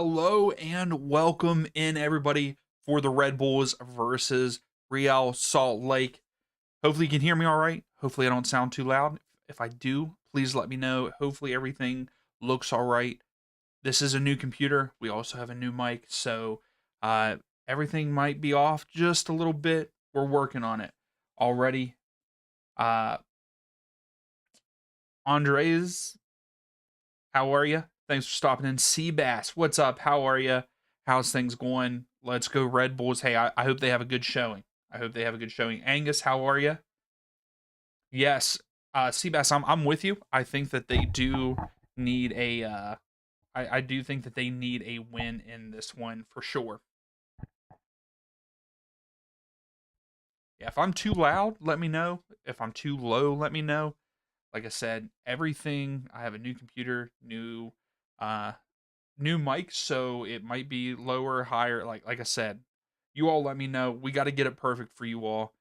Hello and welcome in everybody for the Red Bulls versus Real Salt Lake. Hopefully you can hear me all right. Hopefully I don't sound too loud. If I do, please let me know. Hopefully everything looks all right. This is a new computer. We also have a new mic, so uh, everything might be off just a little bit. We're working on it already. Uh, Andres, how are you? Thanks for stopping in. Seabass, what's up? How are you? How's things going? Let's go Red Bulls. Hey, I hope they have a good showing. I hope they have a good showing. Angus, how are you? Yes, Seabass, I'm with you. I think that they do need a. I do think that they need a win in this one for sure. Yeah, if I'm too loud, let me know. If I'm too low, let me know. Like I said, everything. I have a new computer, uh, new mic, so it might be lower, higher. Like I said, you all let me know. We got to get it perfect for you all.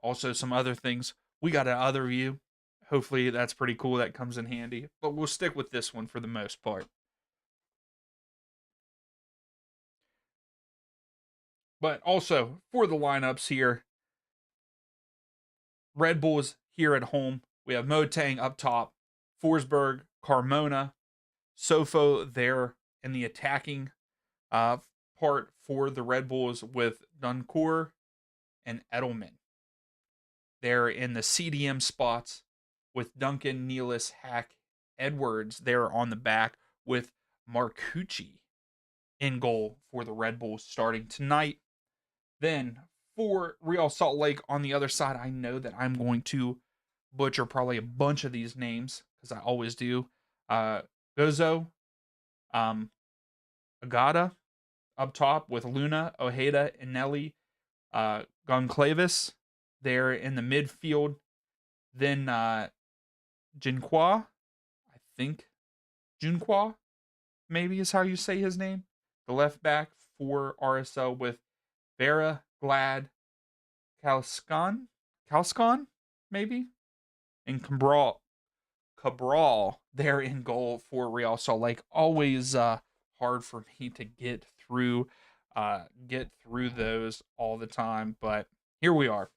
Also, some other things. We got an other view. Hopefully, that's pretty cool. That comes in handy. But we'll stick with this one for the most part. But also for the lineups here, Red Bulls here at home. We have Motang up top, Forsberg, Carmona, Sofo there in the attacking uh, part for the Red Bulls with Duncourt and Edelman. They're in the CDM spots with Duncan, Nealis, Hack, Edwards there on the back with Marcucci in goal for the Red Bulls starting tonight. Then for Real Salt Lake on the other side, I know that I'm going to butcher probably a bunch of these names because I always do. Gozo, um, Agata up top with Luna, Ojeda, and Nelly, Goncalves there in the midfield. Then Jinqua, I think Junqua maybe is how you say his name. The left back for RSL with Vera, Glad, Kalskan, maybe, and Cabral there in goal for Real Salt Lake. Always hard for me to get through those all the time, but here we are.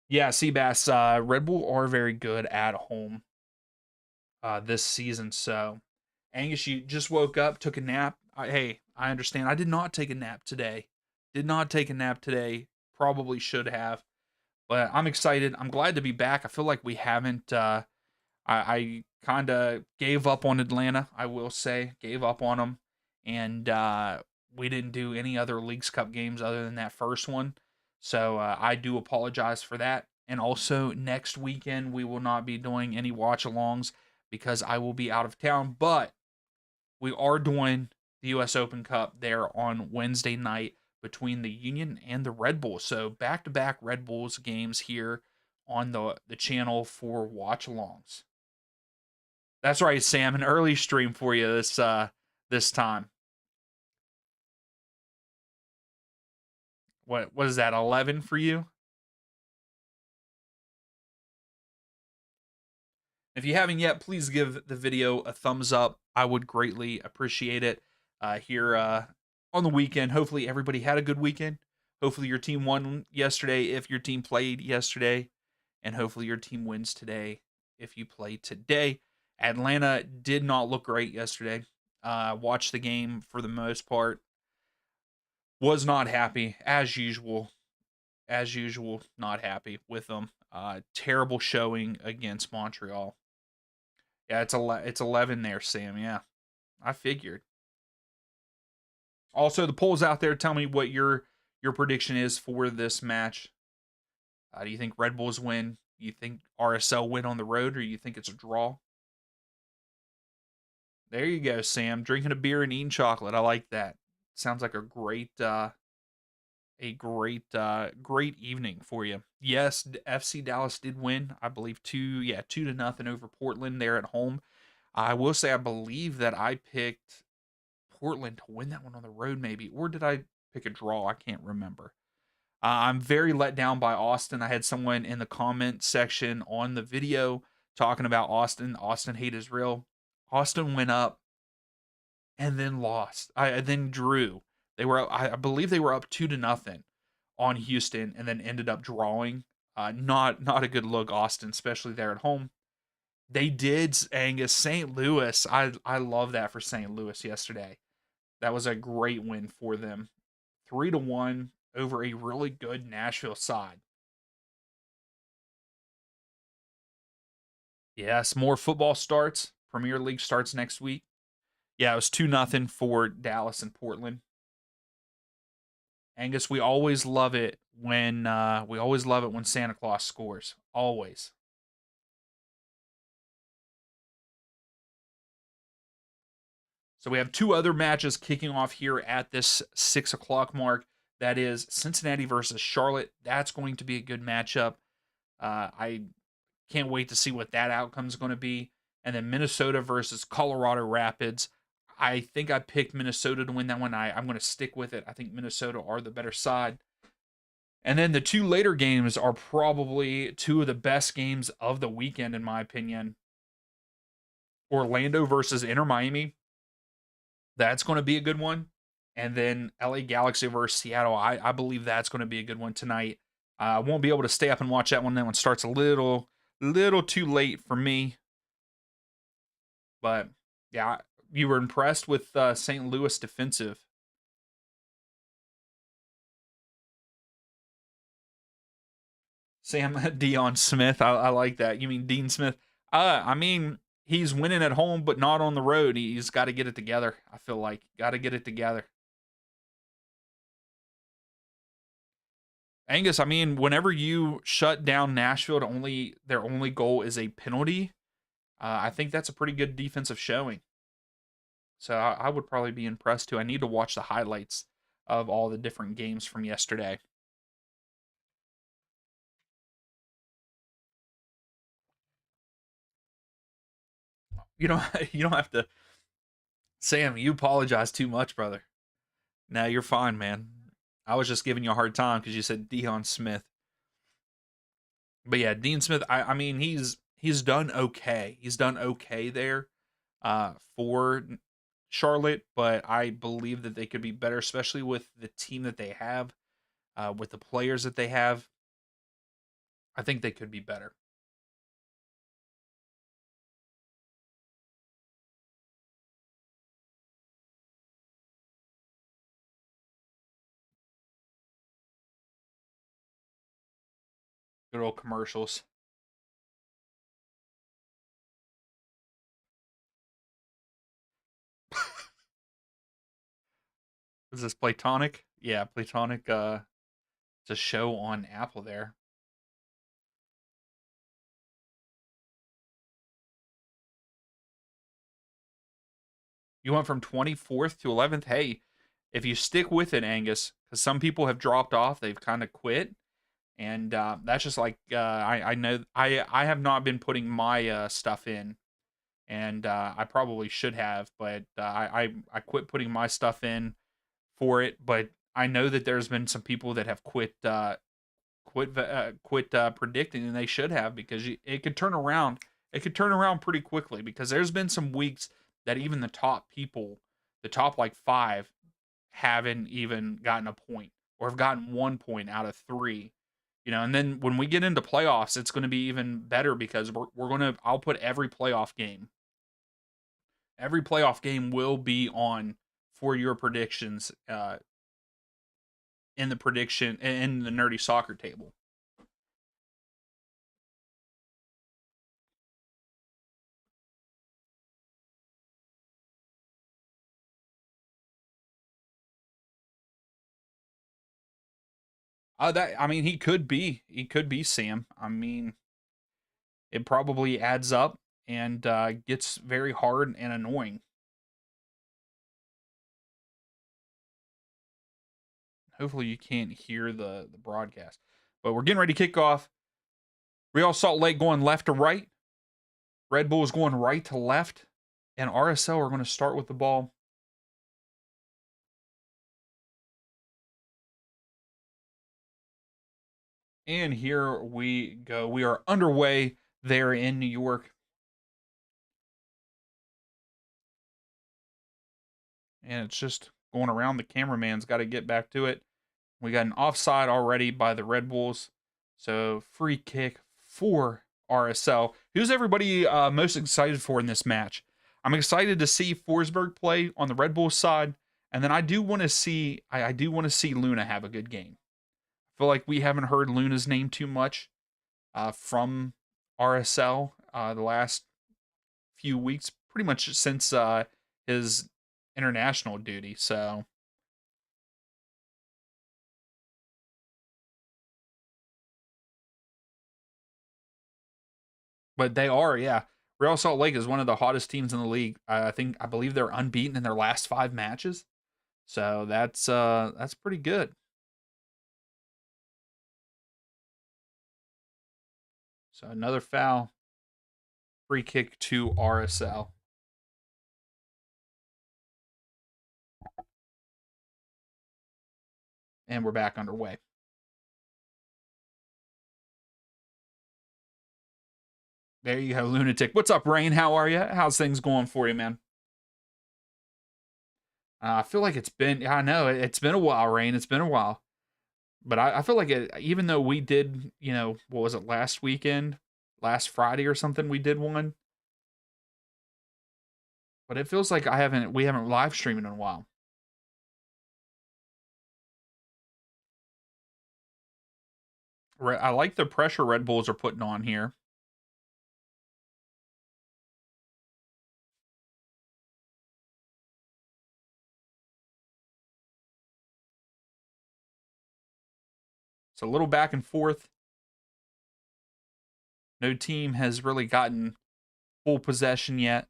Yeah, Seabass, Red Bull are very good at home this season. So, Angus, you just woke up, took a nap. Hey, I understand. I did not take a nap today. Did not take a nap today. Probably should have. But I'm excited. I'm glad to be back. I feel like we haven't. I kind of gave up on Atlanta. I will say, gave up on them, and we didn't do any other Leagues Cup games other than that first one. So I do apologize for that. And also, next weekend we will not be doing any watch-alongs because I will be out of town. But we are doing the U.S. Open Cup there on Wednesday night between the Union and the Red Bull. So back-to-back Red Bulls games here on the channel for watch-alongs. That's right, Sam. An early stream for you this time. What is that? 11 for you? If you haven't yet, please give the video a thumbs up. I would greatly appreciate it. Here on the weekend, hopefully everybody had a good weekend. Hopefully your team won yesterday if your team played yesterday, and hopefully your team wins today if you play today. Atlanta did not look great yesterday. Watched the game for the most part. Was not happy as usual. As usual, not happy with them. Terrible showing against Montreal. Yeah, it's 11 there, Sam. Yeah, I figured. Also, the polls out there. Tell me what your prediction is for this match. Do you think Red Bulls win? You think RSL win on the road, or you think it's a draw? There you go, Sam. Drinking a beer and eating chocolate. I like that. Sounds like great evening for you. Yes, FC Dallas did win. I believe 2-0 over Portland there at home. I will say I believe that I picked Portland to win that one on the road, maybe, or did I pick a draw? I can't remember. I'm very let down by Austin. I had someone in the comment section on the video talking about Austin. Austin hate is real. Austin went up and then lost. I then drew. They were I believe they were up 2-0 on Houston and then ended up drawing. Not a good look, Austin, especially there at home. They did, Angus. St. Louis. I love that for St. Louis yesterday. That was a great win for them. 3-1 over a really good Nashville side. Yes, more football starts. Premier League starts next week. Yeah, it was 2-0 for Dallas and Portland. Angus, we always love it when Santa Claus scores. Always. So we have two other matches kicking off here at this 6 o'clock mark. That is Cincinnati versus Charlotte. That's going to be a good matchup. I can't wait to see what that outcome is going to be. And then Minnesota versus Colorado Rapids. I think I picked Minnesota to win that one. I'm going to stick with it. I think Minnesota are the better side. And then the two later games are probably two of the best games of the weekend, in my opinion. Orlando versus Inter Miami. That's going to be a good one. And then LA Galaxy versus Seattle. I believe that's going to be a good one tonight. I won't be able to stay up and watch that one. That one starts a little too late for me. But yeah, you were impressed with St. Louis defensive. Sam Dion Smith. I like that. You mean Dean Smith? I mean, he's winning at home, but not on the road. He's got to get it together. I feel like got to get it together. Angus, I mean, whenever you shut down Nashville, their only goal is a penalty. I think that's a pretty good defensive showing. So I would probably be impressed too. I need to watch the highlights of all the different games from yesterday. You don't you don't have to, Sam. You apologize too much, brother. No, you're fine, man. I was just giving you a hard time because you said Dion Smith. But yeah, Dean Smith. I mean, he's done okay. He's done okay there for Charlotte, but I believe that they could be better, especially with the team that they have, with the players that they have. I think they could be better. Good old commercials. Is this Platonic? Yeah, Platonic. It's a show on Apple there. You went from 24th to 11th. Hey, if you stick with it, Angus, because some people have dropped off, they've kind of quit, and that's just like I know I have not been putting my stuff in, and I probably should have, but I quit putting my stuff in for it. But I know that there's been some people that have quit predicting, and they should have because it could turn around. It could turn around pretty quickly because there's been some weeks that even the top people, the top like five, haven't even gotten a point or have gotten 1 point out of three. And then when we get into playoffs, it's going to be even better because we're going to, I'll put every playoff game will be on for your predictions in the prediction in the nerdy soccer table. That I mean, he could be Sam. I mean, it probably adds up and gets very hard and annoying. Hopefully, you can't hear the broadcast, but we're getting ready to kick off. Real Salt Lake going left to right. Red Bull is going right to left, and RSL are going to start with the ball. And here we go. We are underway there in New York. and it's just going around. The cameraman's got to get back to it. We got an offside already by the Red Bulls. So free kick for RSL. Who's everybody most excited for in this match? I'm excited to see Forsberg play on the Red Bulls side, and then I do want to see I do want to see Luna have a good game. I feel like we haven't heard Luna's name too much from RSL the last few weeks, pretty much since his international duty. So, but they are, yeah. Real Salt Lake is one of the hottest teams in the league. I believe they're unbeaten in their last 5 matches. So that's pretty good. So another foul, free kick to RSL, and we're back underway. There you go, Lunatic. What's up, Rain? How are you? How's things going for you, man? I feel like I know it's been a while, Rain. It's been a while. But I feel like even though we did, what was it, last weekend, last Friday or something, we did one. But it feels like we haven't live streamed in a while. I like the pressure Red Bulls are putting on here. It's a little back and forth. No team has really gotten full possession yet.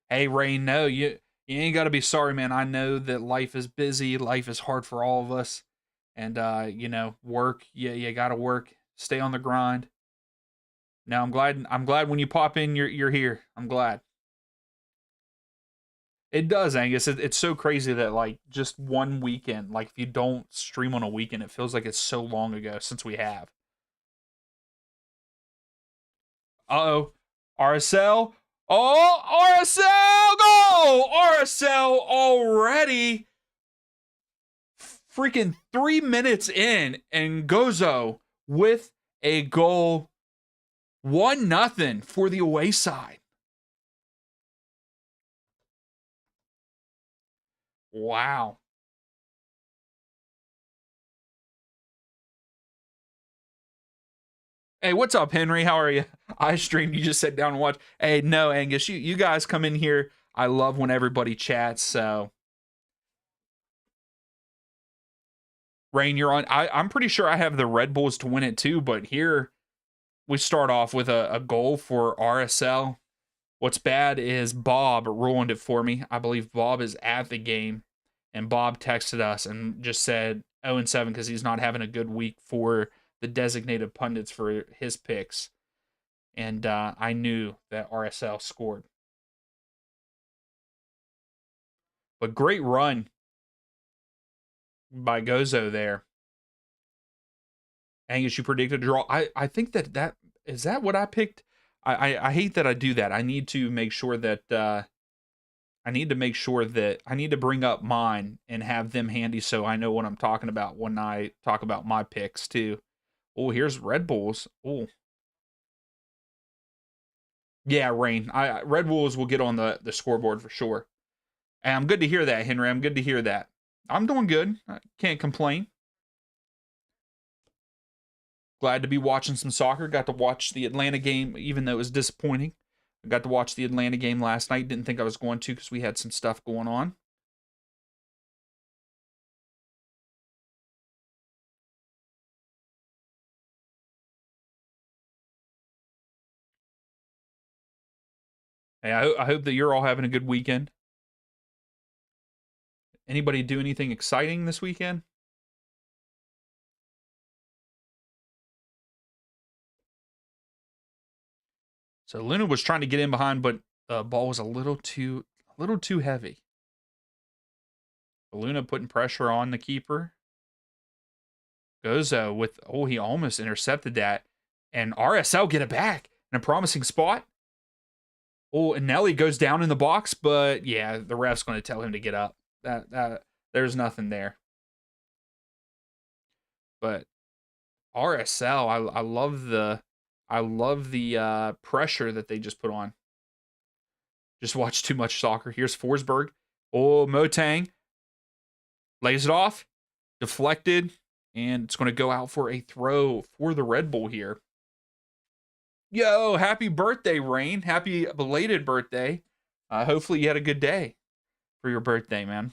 Hey, Rain, no, you ain't got to be sorry, man. I know that life is busy, life is hard for all of us, and work. You got to work. Stay on the grind. No, I'm glad when you pop in, you're here. I'm glad. It does, Angus. It's so crazy that like just one weekend, like if you don't stream on a weekend, it feels like it's so long ago since we have. Uh-oh. RSL. Oh, RSL go! RSL already freaking 3 minutes in, and Gozo with a goal. 1-0 for the away side. Wow. Hey, what's up, Henry? How are you? I streamed. You just sit down and watch. Hey, no, Angus, you guys come in here. I love when everybody chats. So, Rain, you're on. I'm pretty sure I have the Red Bulls to win it too. But here we start off with a goal for RSL. What's bad is Bob ruined it for me. I believe Bob is at the game, and Bob texted us and just said 0-7 because he's not having a good week for the designated pundits for his picks. And I knew that RSL scored. But great run by Gozo there. Angus, you predicted a draw. I think that is that what I picked. I hate that I do that. I need to make sure that I need to make sure that I need to bring up mine and have them handy so I know what I'm talking about when I talk about my picks too. Oh, here's Red Bulls. Oh, yeah, Rain. Red Bulls will get on the scoreboard for sure. And I'm good to hear that, Henry. I'm good to hear that. I'm doing good. I can't complain. Glad to be watching some soccer. Got to watch the Atlanta game, even though it was disappointing. I got to watch the Atlanta game last night. Didn't think I was going to because we had some stuff going on. Hey, I hope that you're all having a good weekend. Anybody do anything exciting this weekend? So Luna was trying to get in behind, but the ball was a little too heavy. Luna putting pressure on the keeper. Gozo with he almost intercepted that, and RSL get it back in a promising spot. Oh, and Nelly goes down in the box, but yeah, the ref's going to tell him to get up. That there's nothing there. But RSL, I love the pressure that they just put on. Just watch too much soccer. Here's Forsberg. Oh, Motang lays it off, deflected, and it's going to go out for a throw for the Red Bull here. Yo, happy birthday, Rain. Happy belated birthday. Hopefully you had a good day for your birthday, man.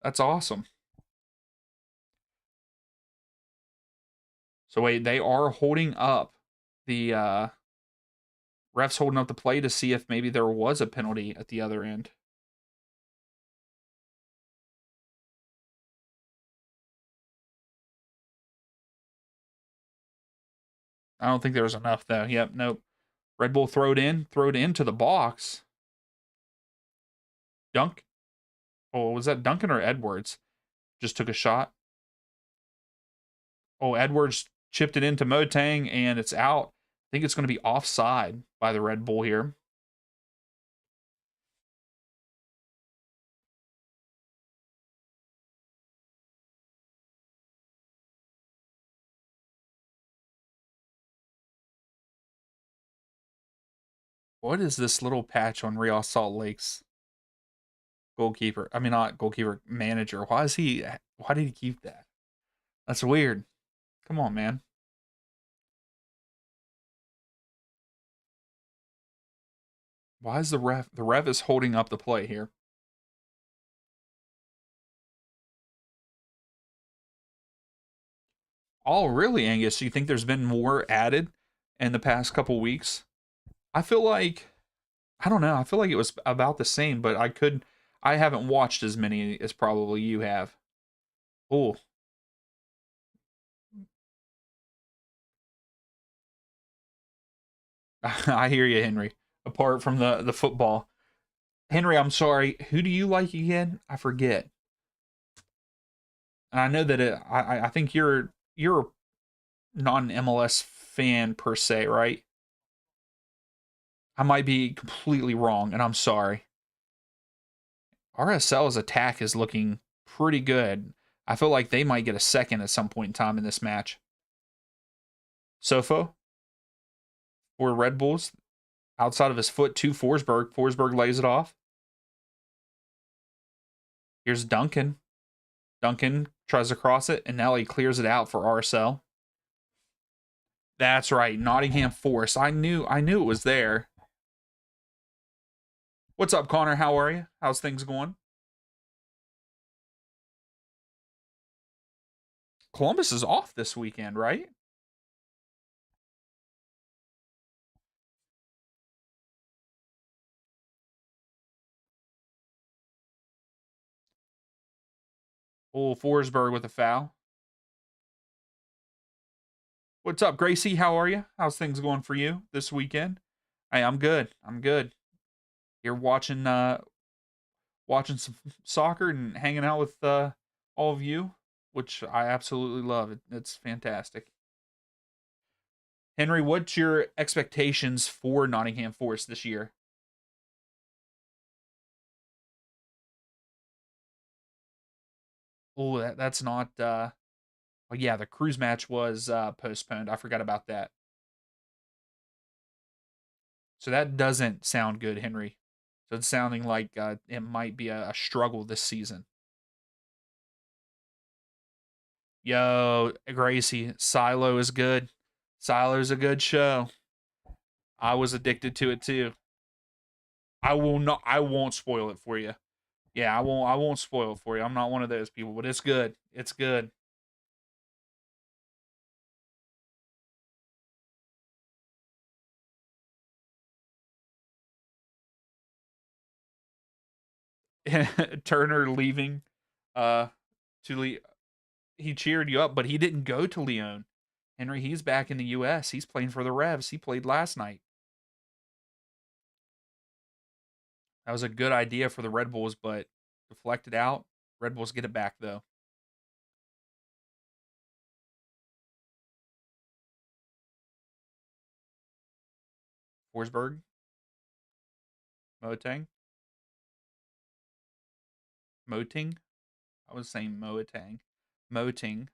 That's awesome. So wait, they are holding up the refs holding up the play to see if maybe there was a penalty at the other end. I don't think there was enough though. Yep, nope. Red Bull throw it into the box. Dunk. Oh, was that Duncan or Edwards? Just took a shot. Oh, Edwards chipped it into Motang and it's out. I think it's going to be offside by the Red Bull here. What is this little patch on Real Salt Lake's goalkeeper? I mean, not goalkeeper, manager. Why why did he keep that? That's weird. Come on, man. Why is the ref is holding up the play here? Oh, really, Angus? You think there's been more added in the past couple weeks? I feel like I don't know. I feel like it was about the same, but I haven't watched as many as probably you have. Oh, I hear you, Henry. Apart from the football, Henry, I'm sorry. Who do you like again? I forget. And I know that I think you're not an MLS fan per se, right? I might be completely wrong, and I'm sorry. RSL's attack is looking pretty good. I feel like they might get a second at some point in time in this match. Sofo for Red Bulls outside of his foot to Forsberg. Forsberg lays it off. Here's Duncan. Duncan tries to cross it, and now he clears it out for RSL. That's right, Nottingham Forest. I knew it was there. What's up, Connor? How are you? How's things going? Columbus is off this weekend, right? Oh, Forsberg with a foul. What's up, Gracie? How are you? How's things going for you this weekend? Hey, I'm good. I'm good. You're watching some soccer and hanging out with all of you, which I absolutely love. It's fantastic. Henry, what's your expectations for Nottingham Forest this year? Oh, that's not. Oh yeah, the cruise match was postponed. I forgot about that. So that doesn't sound good, Henry. So it's sounding like it might be a struggle this season. Yo, Gracie, Silo is good. Silo's a good show. I was addicted to it too. I will not. I won't spoil it for you. Yeah, I won't. I won't spoil it for you. I'm not one of those people, but it's good. It's good. Turner leaving uh to he cheered you up, but he didn't go to Lyon. Henry, he's back in the US. He's playing for the Revs. He played last night. That was a good idea for the Red Bulls, but deflected out. Red Bulls get it back though. Forsberg, Moting, Moting. I was saying Moatang, Moting.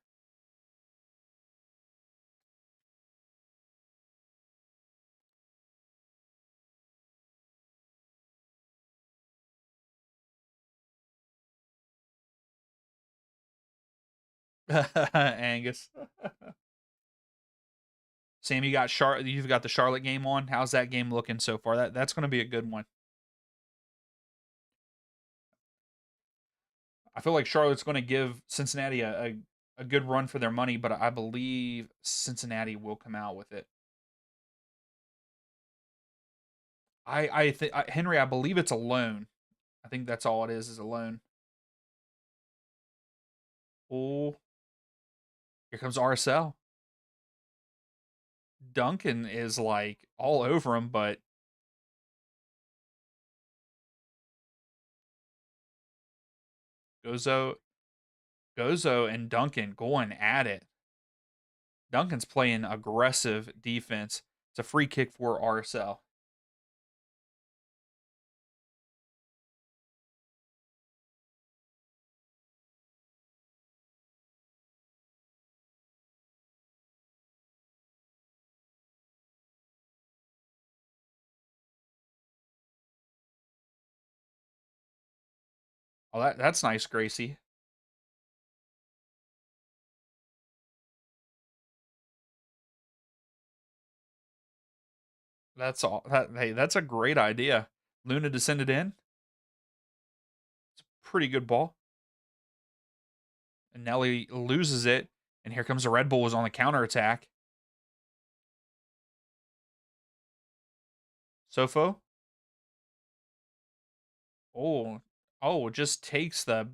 Angus. Sam, you've got the Charlotte game on. How's that game looking so far? That's going to be a good one. I feel like Charlotte's going to give Cincinnati a good run for their money, but I believe Cincinnati will come out with it. I think Henry, I believe it's a loan. I think that's all it is a loan. Oh, here comes RSL. Duncan is like all over him, but Gozo, Gozo and Duncan going at it. Duncan's playing aggressive defense. It's a free kick for RSL. Oh, that's nice, Gracie. That's all. Hey, that's a great idea. Luna descended in. It's a pretty good ball. And Nelly loses it. And here comes the Red Bulls on the counterattack. Sofo. Oh, oh, just takes the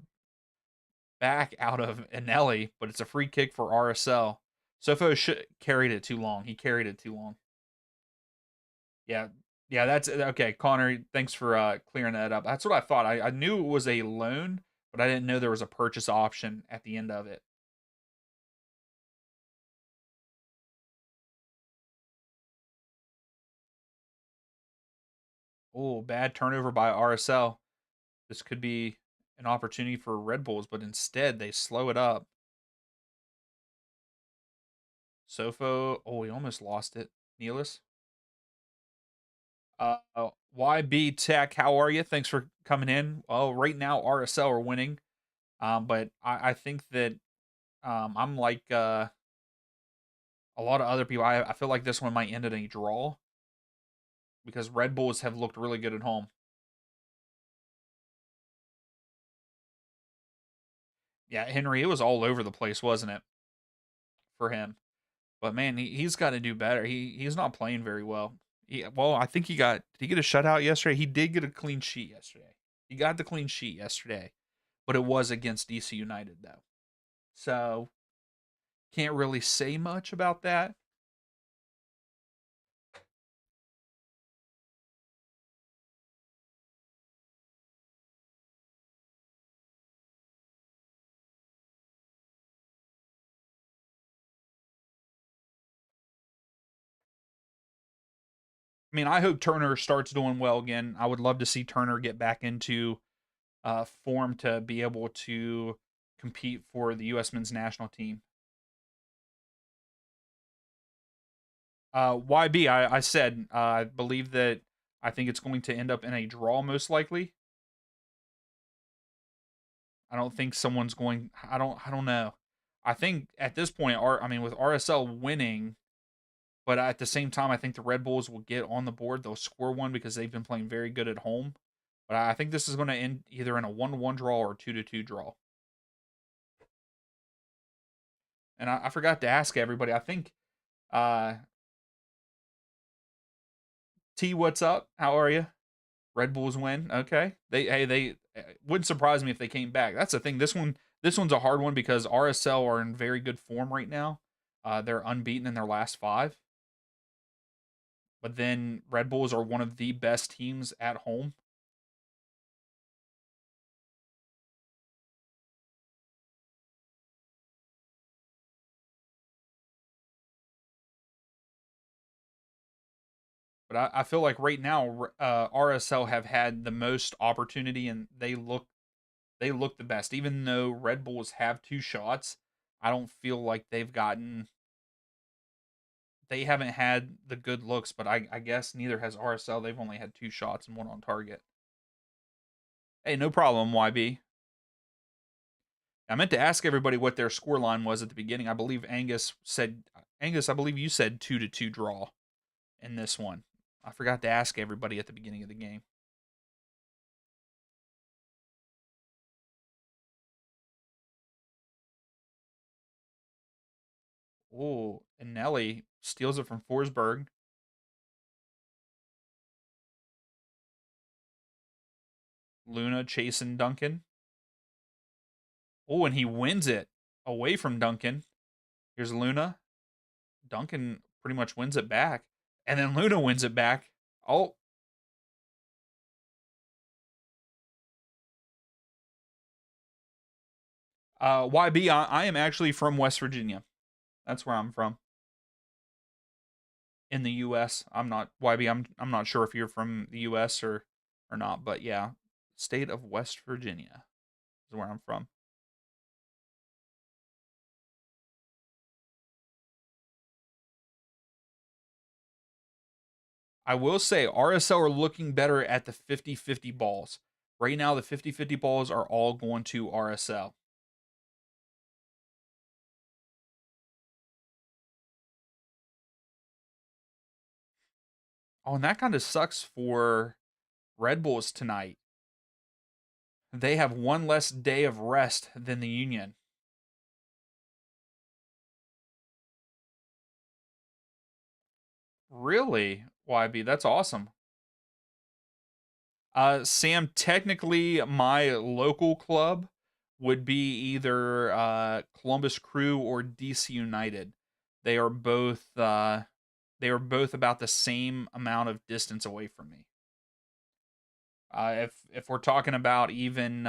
back out of Anelli, but it's a free kick for RSL. Sofo carried it too long. He carried it too long. Yeah, yeah, that's okay. Connor, thanks for clearing that up. That's what I thought. I knew it was a loan, but I didn't know there was a purchase option at the end of it. Oh, bad turnover by RSL. This could be an opportunity for Red Bulls, but instead they slow it up. Sofo, oh, he almost lost it. Neelis. YB Tech, how are you? Thanks for coming in. Well, right now RSL are winning, but I think that I'm like a lot of other people. I feel like this one might end in a draw because Red Bulls have looked really good at home. Yeah, Henry, it was all over the place, wasn't it, for him? But man, he's got to do better. He's not playing very well. Well, I think he got did he get a shutout yesterday? He did get a clean sheet yesterday. He got the clean sheet yesterday, but it was against DC United though. So can't really say much about that. I mean, I hope Turner starts doing well again. I would love to see Turner get back into form to be able to compete for the U.S. men's national team. YB, I said I believe that I think it's going to end up in a draw most likely. I don't think someone's going. I don't know. I think at this point, I mean, with RSL winning, but at the same time, I think the Red Bulls will get on the board. They'll score one because they've been playing very good at home. But I think this is going to end either in a 1-1 draw or 2-2 draw. And I forgot to ask everybody. I think uh, T, what's up? How are you? Red Bulls win. Okay. They wouldn't surprise me if they came back. That's the thing. This one's a hard one because RSL are in very good form right now. They're unbeaten in their last 5. But then Red Bulls are one of the best teams at home. But I feel like right now, RSL have had the most opportunity, and they look the best. Even though Red Bulls have two shots, I don't feel like they haven't had the good looks. But I guess neither has RSL. They've only had two shots and one on target. Hey, no problem, YB. I meant to ask everybody what their score line was at the beginning. I believe Angus. I believe you said 2-2 draw in this one. I forgot to ask everybody at the beginning of the game. Oh, and Nelly steals it from Forsberg. Luna chasing Duncan. Oh, and he wins it away from Duncan. Here's Luna. Duncan pretty much wins it back. And then Luna wins it back. Oh, YB, I am actually from West Virginia. That's where I'm from. In the US. I'm not YB, I'm not sure if you're from the US or not, but yeah. State of West Virginia is where I'm from. I will say RSL are looking better at the 50-50 balls. Right now, the 50-50 balls are all going to RSL. Oh, and that kind of sucks for Red Bulls tonight. They have one less day of rest than the Union. Really? YB, that's awesome. Sam, technically, my local club would be either Columbus Crew or DC United. They are both they are both about the same amount of distance away from me. If we're talking about even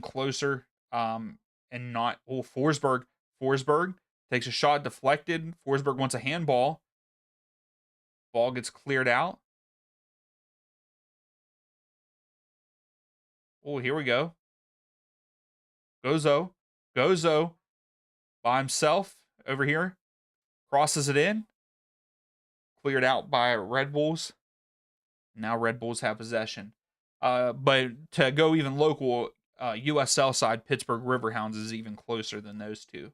closer, and not Forsberg takes a shot deflected. Forsberg wants a handball. Ball gets cleared out. Oh, here we go. Gozo, Gozo by himself over here crosses it in. Cleared out by Red Bulls. Now Red Bulls have possession. But to go even local, USL side, Pittsburgh Riverhounds is even closer than those two.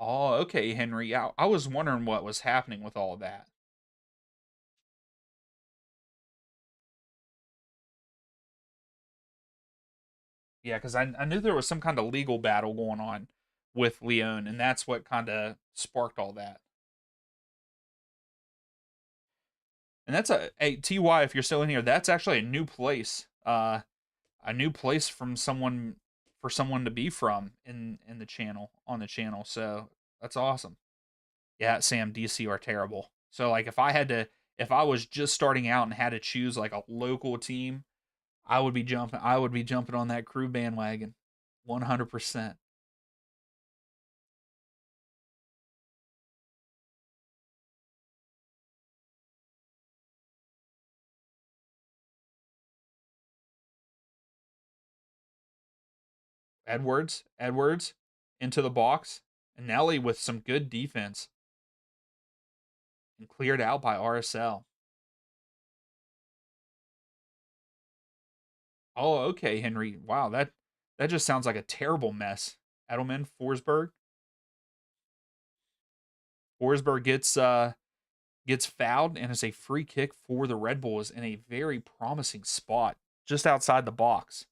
Oh, okay, Henry. Yeah, I was wondering what was happening with all of that. Yeah, because I knew there was some kind of legal battle going on with Leon, and that's what kind of sparked all that. And that's a TY. If you're still in here, that's actually a new place. A new place from someone for someone to be from in the channel on the channel. So that's awesome. Yeah, Sam, DC are terrible. So like if I was just starting out and had to choose like a local team, I would be jumping on that crew bandwagon 100%. Edwards into the box, and Nelly with some good defense and cleared out by RSL. Oh, okay, Henry. Wow, that just sounds like a terrible mess. Edelman, Forsberg gets fouled, and it's a free kick for the Red Bulls in a very promising spot just outside the box.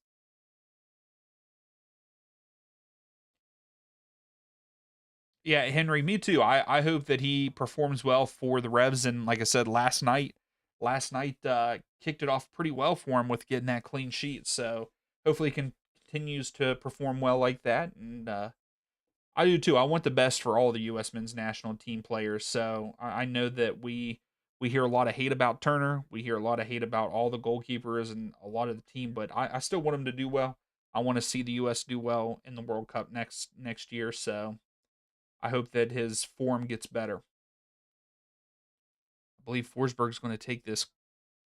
Yeah, Henry, me too. I hope that he performs well for the Revs. And like I said, last night kicked it off pretty well for him with getting that clean sheet. So hopefully he continues to perform well like that. And I do too. I want the best for all the U.S. men's national team players. So I know that we We hear a lot of hate about Turner. We hear a lot of hate about all the goalkeepers and a lot of the team, but I still want him to do well. I want to see the U.S. do well in the World Cup next year. So I hope that his form gets better. I believe Forsberg's going to take this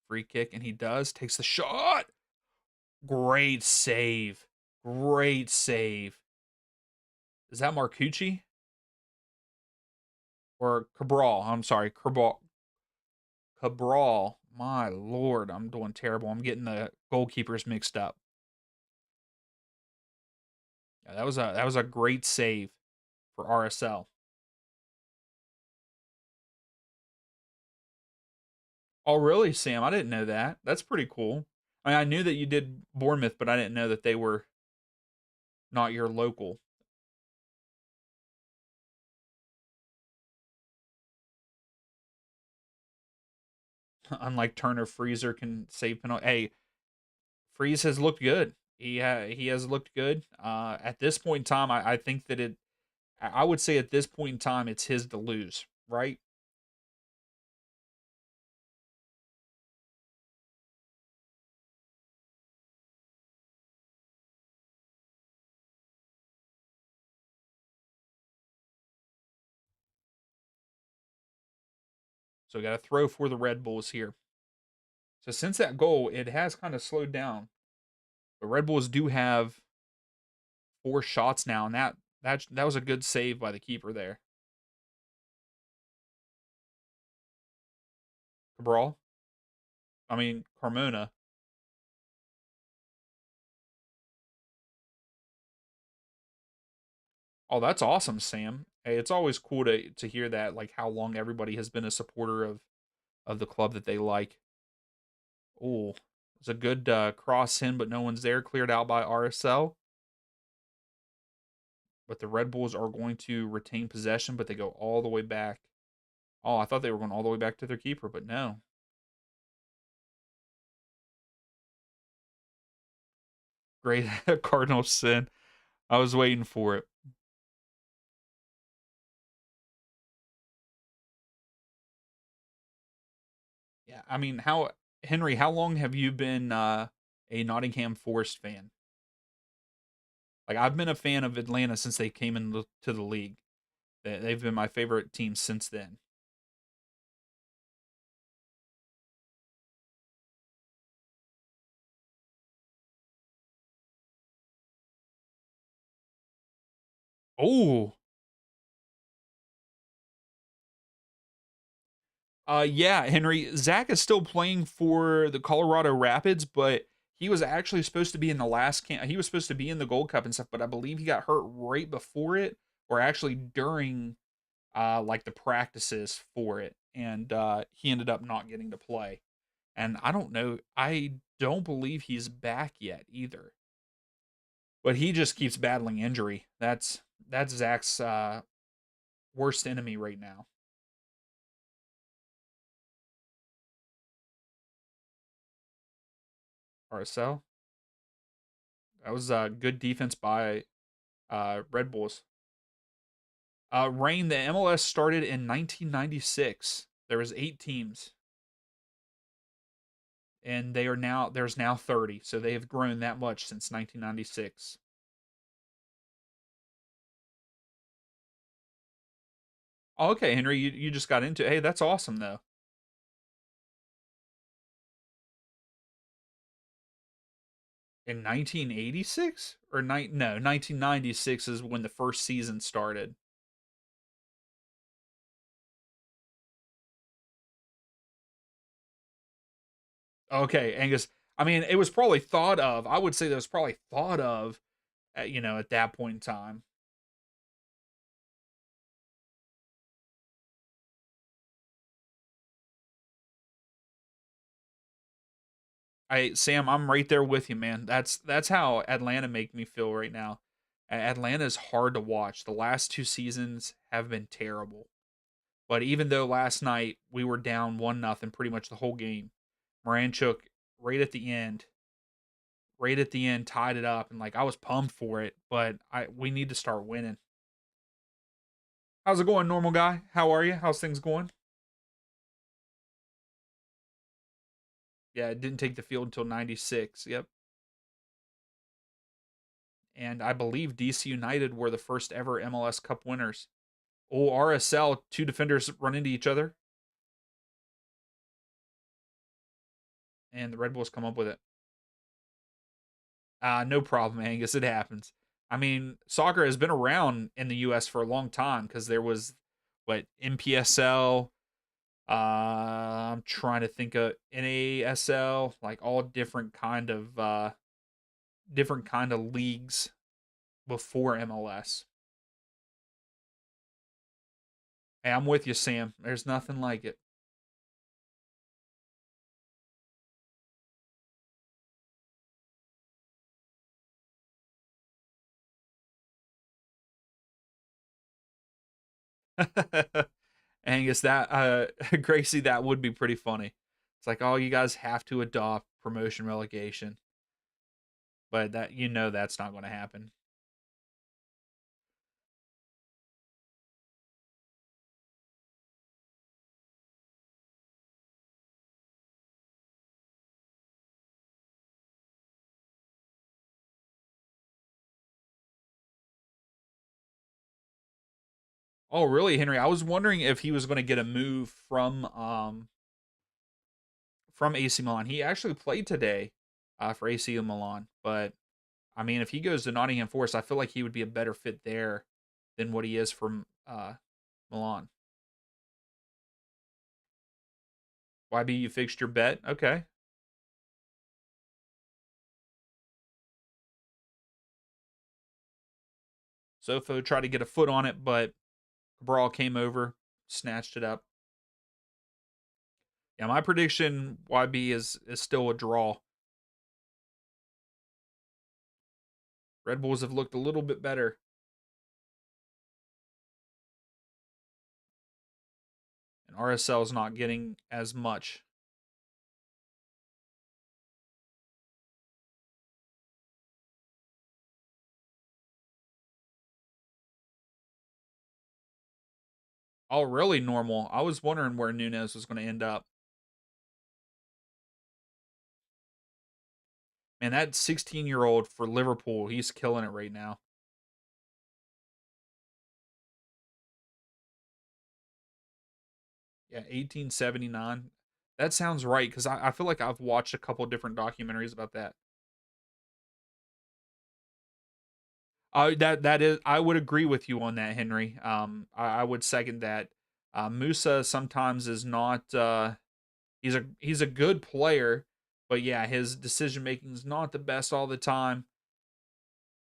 free kick, and he does. Takes the shot. Great save. Great save. Is that Marcucci or Cabral? I'm sorry, Cabral. Cabral. My lord, I'm doing terrible. I'm getting the goalkeepers mixed up. Yeah, that was a great save for RSL. Oh, really, Sam? I didn't know that. That's pretty cool. I mean, I knew that you did Bournemouth, but I didn't know that they were not your local. Unlike Turner, Freezer can save penalty. Hey, Freeze has looked good. He has looked good. At this point in time, I think that I would say at this point in time, it's his to lose, right? So got to throw for the Red Bulls here. So since that goal, it has kind of slowed down. The Red Bulls do have 4 shots now, and that was a good save by the keeper there. Cabral, I mean Carmona. Oh, that's awesome, Sam. Hey, it's always cool to hear that, like how long everybody has been a supporter of the club that they like. Oh, it's a good cross in, but no one's there. Cleared out by RSL. But the Red Bulls are going to retain possession, but they go all the way back. Oh, I thought they were going all the way back to their keeper, but no. Great Cardinal sin. I was waiting for it. Yeah, I mean, how Henry, how long have you been a Nottingham Forest fan? Like I've been a fan of Atlanta since they came into the league. They've been my favorite team since then. Oh, yeah, Henry. Zach is still playing for the Colorado Rapids, but he was actually supposed to be in the last camp. He was supposed to be in the Gold Cup and stuff, but I believe he got hurt right before it, or actually during like the practices for it, and he ended up not getting to play. And I don't know. I don't believe he's back yet either. But he just keeps battling injury. That's Zach's worst enemy right now. RSL. That was good defense by Red Bulls. Rain, the MLS started in 1996. There was 8 teams, and there's now 30. So they have grown that much since 1996. Oh, okay, Henry, you just got into it. Hey, that's awesome though. In 1986 or no 1996 is when the first season started. Okay, Angus. I mean, it was probably thought of. I would say that was probably thought of at that point in time. Sam, I'm right there with you, man. That's how Atlanta make me feel right now. Atlanta is hard to watch. The last 2 seasons have been terrible. But even though last night we were down 1-0 pretty much the whole game, Moranchuk right at the end, right at the end tied it up, and like I was pumped for it, but I we need to start winning. How's it going, normal guy? How are you? How's things going? Yeah, it didn't take the field until 96. Yep. And I believe DC United were the first ever MLS Cup winners. Oh, RSL, two defenders run into each other, and the Red Bulls come up with it. No problem, Angus. It happens. I mean, soccer has been around in the U.S. for a long time because there was what NPSL. I'm trying to think of NASL, like all different kind of leagues before MLS. Hey, I'm with you, Sam. There's nothing like it. Angus, that Gracie, that would be pretty funny. It's like, oh, you guys have to adopt promotion relegation, but that that's not going to happen. Oh, really, Henry? I was wondering if he was going to get a move from AC Milan. He actually played today for AC Milan, but I mean, if he goes to Nottingham Forest, I feel like he would be a better fit there than what he is from Milan. YB, you fixed your bet? Okay. Sofo tried to get a foot on it, but Cabral came over, snatched it up. Yeah, my prediction YB is still a draw. Red Bulls have looked a little bit better, and RSL is not getting as much. Oh, really normal. I was wondering where Nunez was going to end up. Man, that 16-year-old for Liverpool, he's killing it right now. Yeah, 1879. That sounds right because I feel like I've watched a couple different documentaries about that. That is, I would agree with you on that, Henry. I would second that. Musa sometimes is not. He's a good player, but yeah, his decision making is not the best all the time,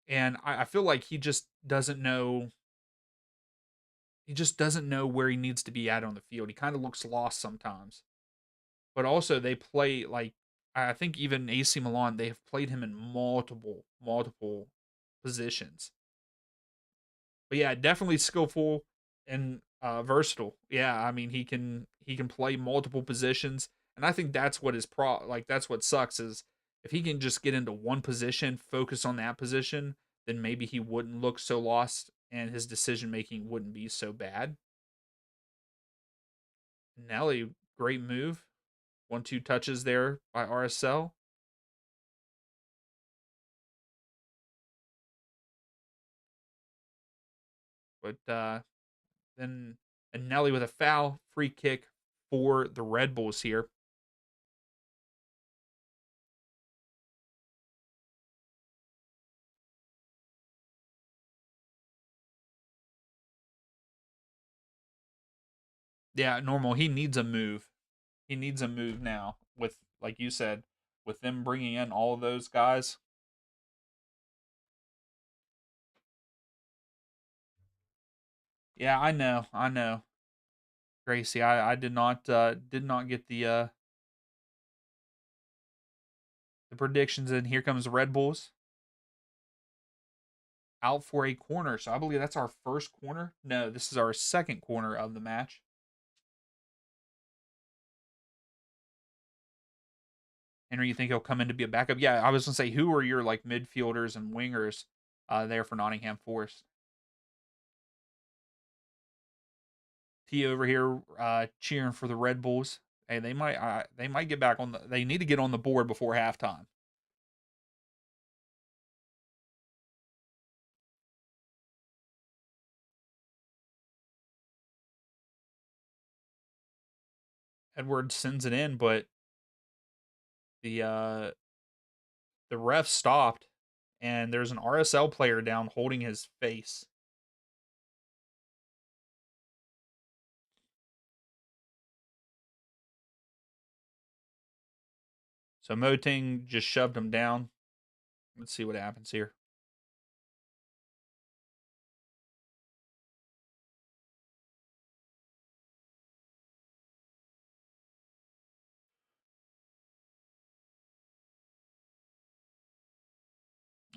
and I feel like he just doesn't know. He just doesn't know where he needs to be at on the field. He kind of looks lost sometimes. But also, they play like I think even AC Milan, they have played him in multiple positions. But yeah, definitely skillful and versatile. Yeah, I mean he can play multiple positions, and I think that's what his that's what sucks is if he can just get into one position, focus on that position, then maybe he wouldn't look so lost and his decision making wouldn't be so bad. Nelly, great move. 1-2 touches there by RSL. But then and Nelly with a foul, free kick for the Red Bulls here. Yeah, normal. He needs a move. He needs a move now with like you said, with them bringing in all of those guys. Yeah, I know. I know. Gracie, I did not get the predictions and here comes the Red Bulls out for a corner. So I believe that's our first corner. No, this is our second corner of the match. Henry, you think he'll come in to be a backup? Yeah, I was gonna say who are your like midfielders and wingers there for Nottingham Forest? T over here cheering for the Red Bulls. Hey, they might get back on the. They need to get on the board before halftime. Edwards sends it in, but the uh, the ref stopped, and there's an RSL player down holding his face. So Moting just shoved him down. Let's see what happens here.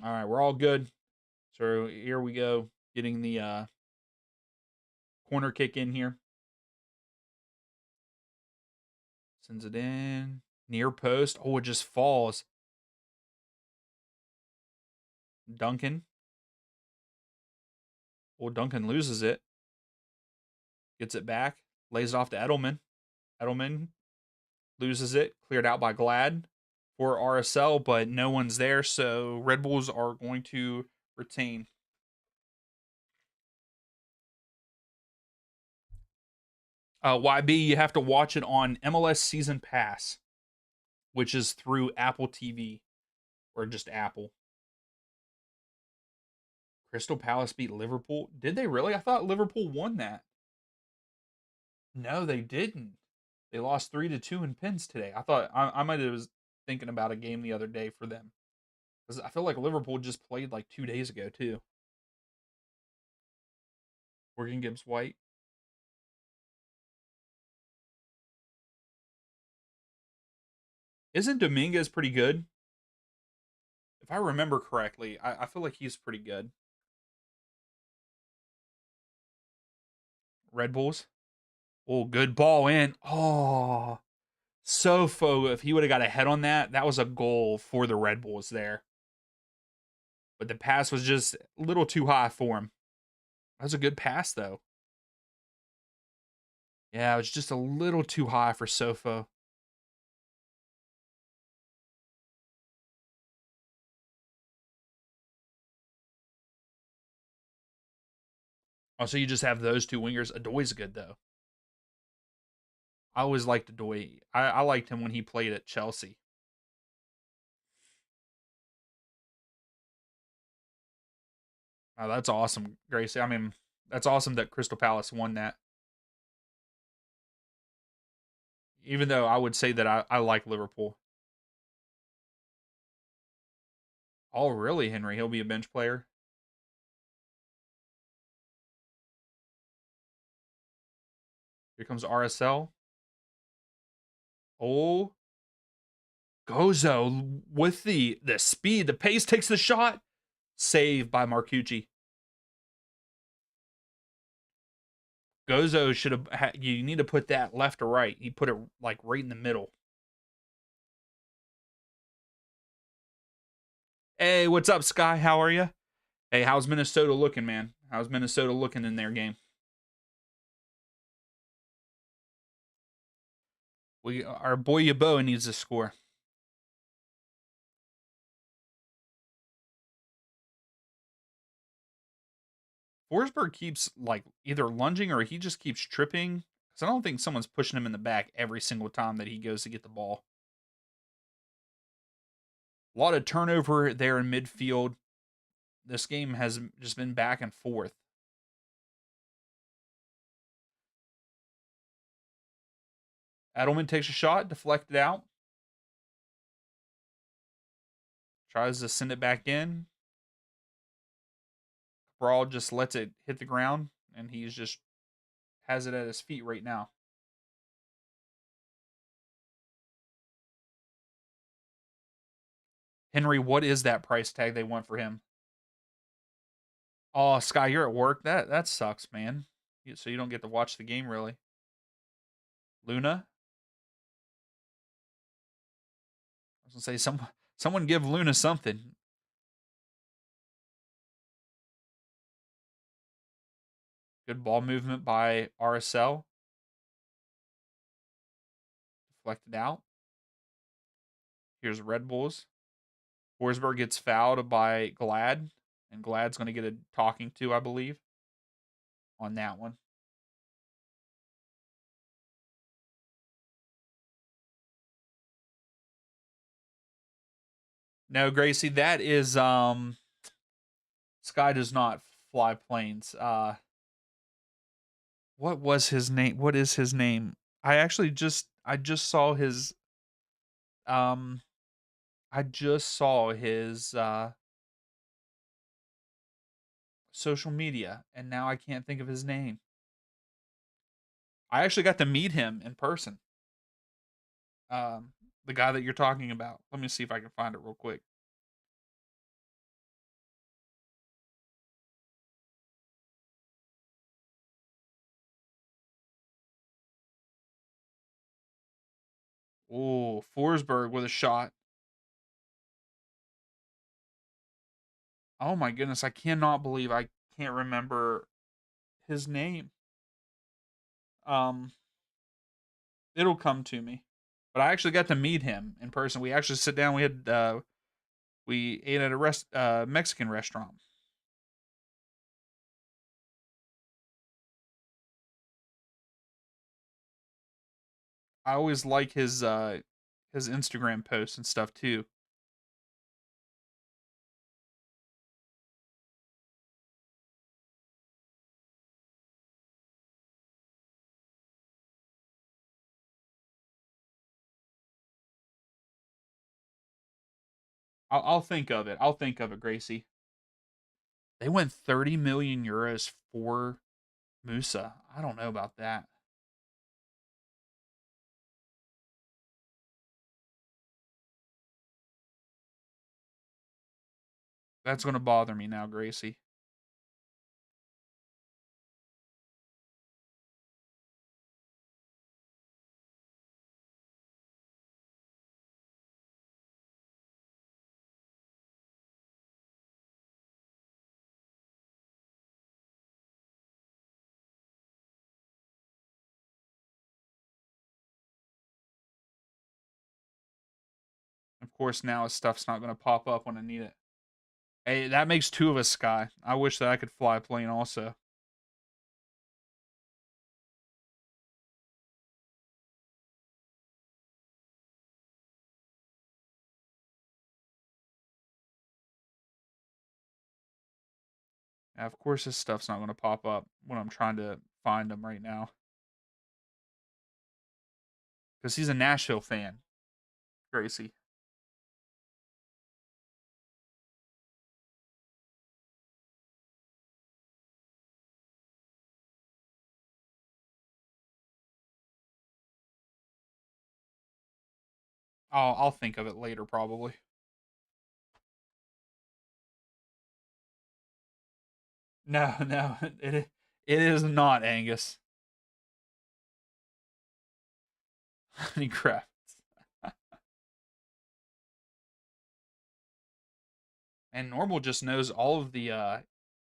All right, we're all good. So here we go, getting the corner kick in here. Sends it in near post. Oh, it just falls. Duncan. Well, Duncan loses it. Gets it back. Lays it off to Edelman. Edelman loses it. Cleared out by Glad for RSL, but no one's there. So Red Bulls are going to retain. YB, you have to watch it on MLS Season Pass, which is through Apple TV or just Apple. Crystal Palace beat Liverpool. Did they really? I thought Liverpool won that. No, they didn't. They lost 3-2 in pins today. I thought I might have was thinking about a game the other day for them because I feel like Liverpool just played like 2 days ago too. Morgan Gibbs White. Isn't Dominguez pretty good? If I remember correctly, I feel like he's pretty good. Red Bulls. Oh, good ball in. Oh, Sofo. If he would have got a head on that, that was a goal for the Red Bulls there. But the pass was just a little too high for him. That was a good pass though. Yeah, it was just a little too high for Sofo. Oh, so you just have those two wingers. Adoy's good though. I always liked Adoy. I liked him when he played at Chelsea. Oh, that's awesome, Gracie. I mean, that's awesome that Crystal Palace won that. Even though I would say that I like Liverpool. Oh, really, Henry? He'll be a bench player. Here comes RSL. Oh, Gozo with the speed, the pace takes the shot. Saved by Marcucci. Gozo should have. You need to put that left or right. He put it like right in the middle. Hey, what's up, Sky? How are you? Hey, how's Minnesota looking, man? How's Minnesota looking in their game? We our boy Yabo needs to score. Forsberg keeps like either lunging or he just keeps tripping. Because I don't think someone's pushing him in the back every single time that he goes to get the ball. A lot of turnover there in midfield. This game has just been back and forth. Edelman takes a shot, deflected out. Tries to send it back in. Brawl just lets it hit the ground, and he's just has it at his feet right now. Henry, what is that price tag they want for him? Oh, Sky, you're at work. That sucks, man. So you don't get to watch the game really. Luna, I was gonna say someone give Luna something. Good ball movement by RSL. deflected out. Here's Red Bulls. Forsberg gets fouled by Glad, and Glad's going to get a talking to, I believe, on that one. No, Gracie, that is Sky does not fly planes. What was his name? What is his name? I just saw his um I just saw his social media and now I can't think of his name. I actually got to meet him in person. Um the guy that you're talking about. Let me see if I can find it real quick. Oh, Forsberg with a shot. Oh my goodness, I cannot believe I can't remember his name. Um it'll come to me. But I actually got to meet him in person. We actually sit down. We ate at a Mexican restaurant. I always like his Instagram posts and stuff too. I'll think of it. I'll think of it, Gracie. They went 30 million euros for Musa. I don't know about that. That's going to bother me now, Gracie. Of course, now his stuff's not going to pop up when I need it. Hey, that makes two of us, Sky. I wish that I could fly a plane also. Yeah, of course, his stuff's not going to pop up when I'm trying to find him right now because he's a Nashville fan, Gracie. I'll think of it later, probably. No, no, it is not Angus. Honey crap. And Normal just knows all of the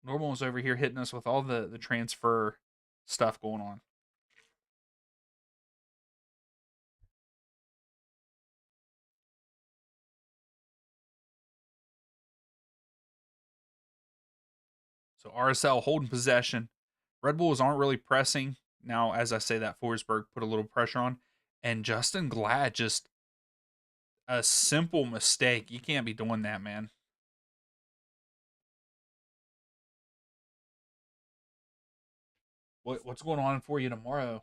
Normal is over here hitting us with all the transfer stuff going on. So RSL holding possession. Red Bulls aren't really pressing. Now, as I say that, Forsberg put a little pressure on. And Justin Glad just a simple mistake. You can't be doing that, man. What's going on for you tomorrow?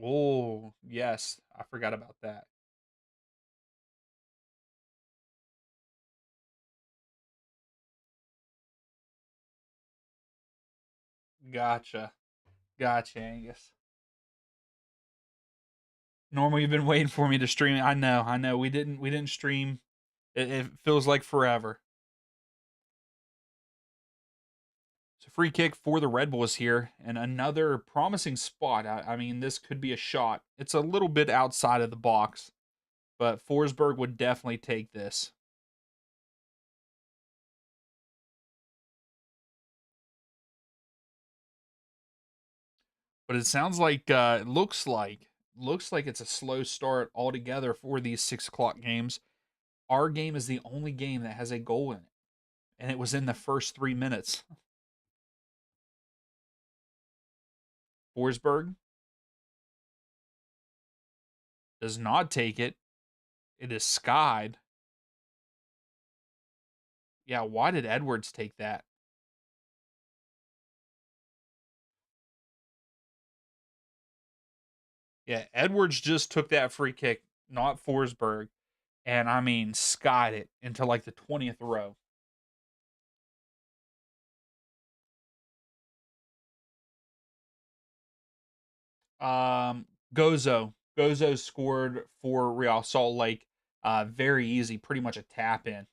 Oh, yes. I forgot about that. Gotcha. Gotcha, Angus. Normally, you've been waiting for me to stream. I know, I know. We didn't stream. It feels like forever. So free kick for the Red Bulls here, and another promising spot. I mean, this could be a shot. It's a little bit outside of the box, but Forsberg would definitely take this. But it sounds like looks like it's a slow start altogether for these 6 o'clock games. Our game is the only game that has a goal in it, and it was in the first 3 minutes. Forsberg does not take it. It is skied. Yeah, why did Edwards take that? Yeah, Edwards just took that free kick, not Forsberg, and I mean skied it into like the 20th row. Um, Gozo scored for Real Salt Lake. Very easy, pretty much a tap in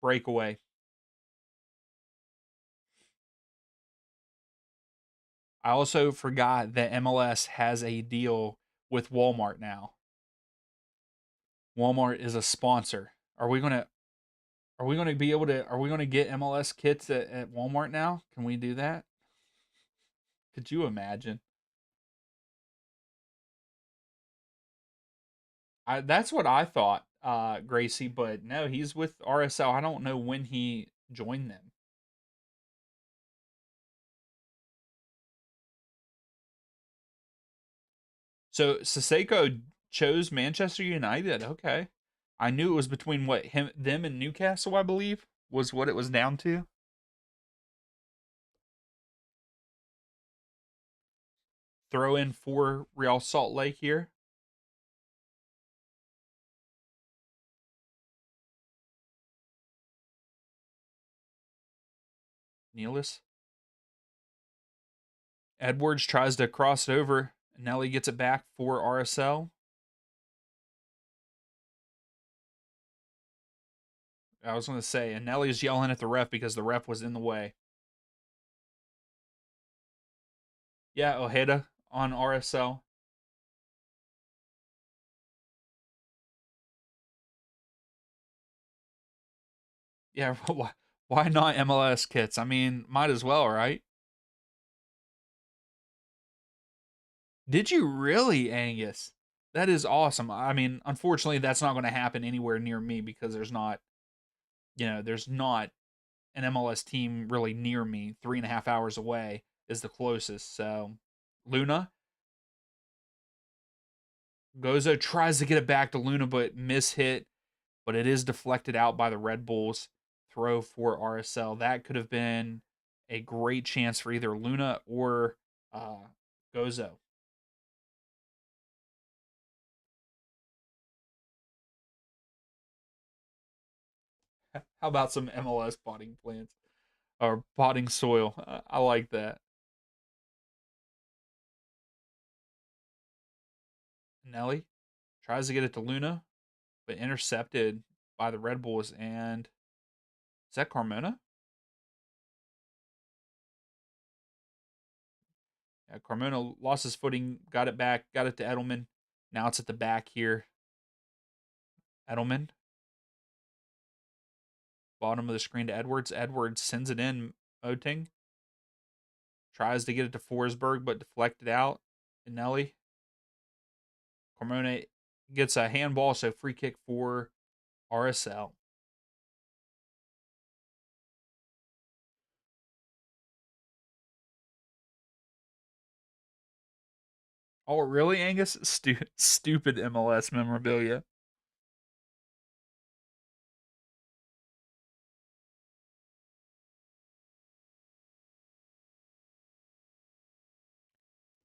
breakaway. I also forgot that MLS has a deal with Walmart now. Walmart is a sponsor. Are we gonna be able to? Are we gonna get MLS kits at Walmart now? Can we do that? Could you imagine? That's what I thought, Gracie, but no, he's with RSL. I don't know when he joined them. So Sissoko chose Manchester United. Okay, I knew it was between them and Newcastle. I believe was what it was down to. Throw in for Real Salt Lake here. Nealis. Edwards tries to cross it over. Nelly gets it back for RSL. I was going to say, and Nelly's yelling at the ref because the ref was in the way. Yeah, Ojeda on RSL. Yeah, why not MLS kits? I mean, might as well, right? Did you really, Angus? That is awesome. I mean, unfortunately, that's not going to happen anywhere near me because there's not an MLS team really near me. 3.5 hours away is the closest. So, Luna Gozo tries to get it back to Luna, but miss hit. But it is deflected out by the Red Bulls. Throw for RSL. That could have been a great chance for either Luna or Gozo. How about some MLS potting plants or potting soil? I like that. Nelly tries to get it to Luna, but intercepted by the Red Bulls. And is that Carmona? Yeah, Carmona lost his footing, got it back, got it to Edelman. Now it's at the back here. Edelman, bottom of the screen to Edwards. Edwards sends it in. Oting tries to get it to Forsberg, but deflected out. And Nelly. Carmona gets a handball, so free kick for RSL. Oh, really, Angus? Stupid MLS memorabilia.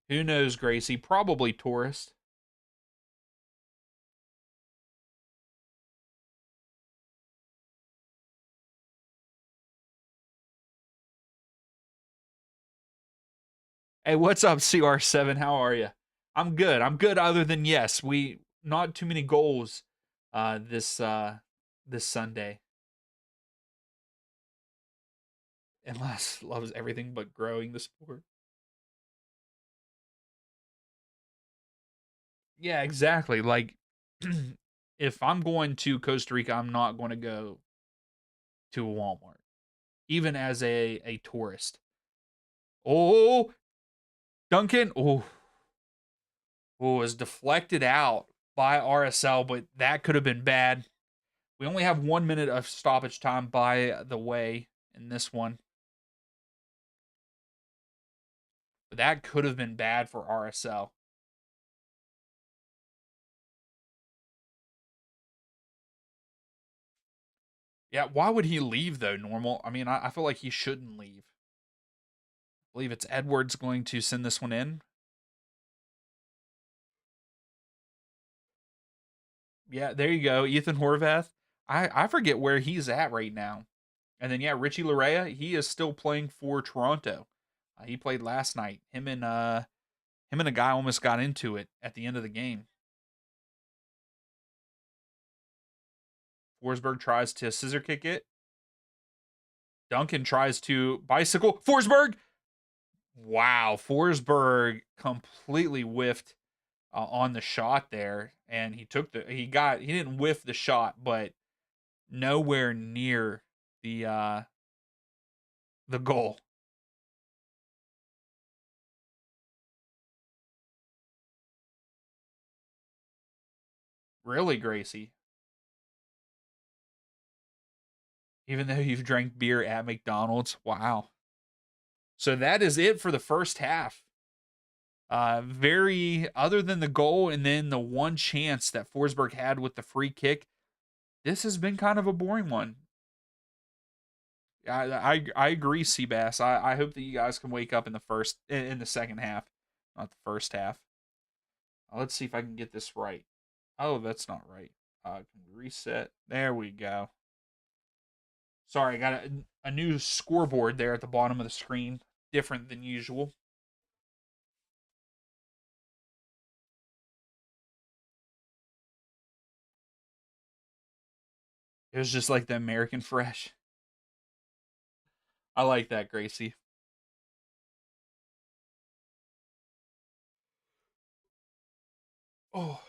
Who knows, Gracie? Probably tourist. Hey, what's up, CR7? How are you? I'm good. I'm good. Other than yes, we not too many goals this Sunday. unless loves everything but growing the sport. Yeah, exactly. Like, if I'm going to Costa Rica, I'm not going to go to a Walmart, even as a tourist. Oh, Duncan. Was deflected out by RSL, but that could have been bad. We only have 1 minute of stoppage time by the way in this one, but that could have been bad for RSL. Yeah, why would he leave though? Normal. I mean, I feel like he shouldn't leave. I believe it's Edwards going to send this one in. Yeah, there you go, Ethan Horvath. I forget where he's at right now. And then yeah, Richie Larea, he is still playing for Toronto. He played last night. Him and a guy almost got into it at the end of the game. Forsberg tries to scissor kick it. Duncan tries to bicycle. Forsberg! Wow, Forsberg completely whiffed on the shot there, and he didn't whiff the shot, but nowhere near the goal. Really, Gracie. Even though you've drank beer at McDonald's, wow. So that is it for the first half. Very other than the goal and then the one chance that Forsberg had with the free kick, this has been kind of a boring one. I agree, Seabass. I hope that you guys can wake up in the second half, not the first half. Let's see if I can get this right. Oh, that's not right. Can we reset? There we go. Sorry, I got a new scoreboard there at the bottom of the screen, different than usual. It was just like the American Fresh. I like that, Gracie. Oh,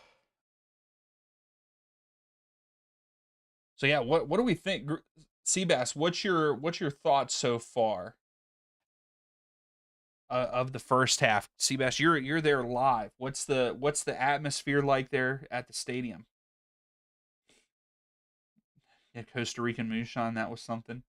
so yeah, what do we think, Seabass? What's your thoughts so far of the first half? Seabass, you're there live. What's the atmosphere like there at the stadium? Yeah, Costa Rican moonshine, that was something.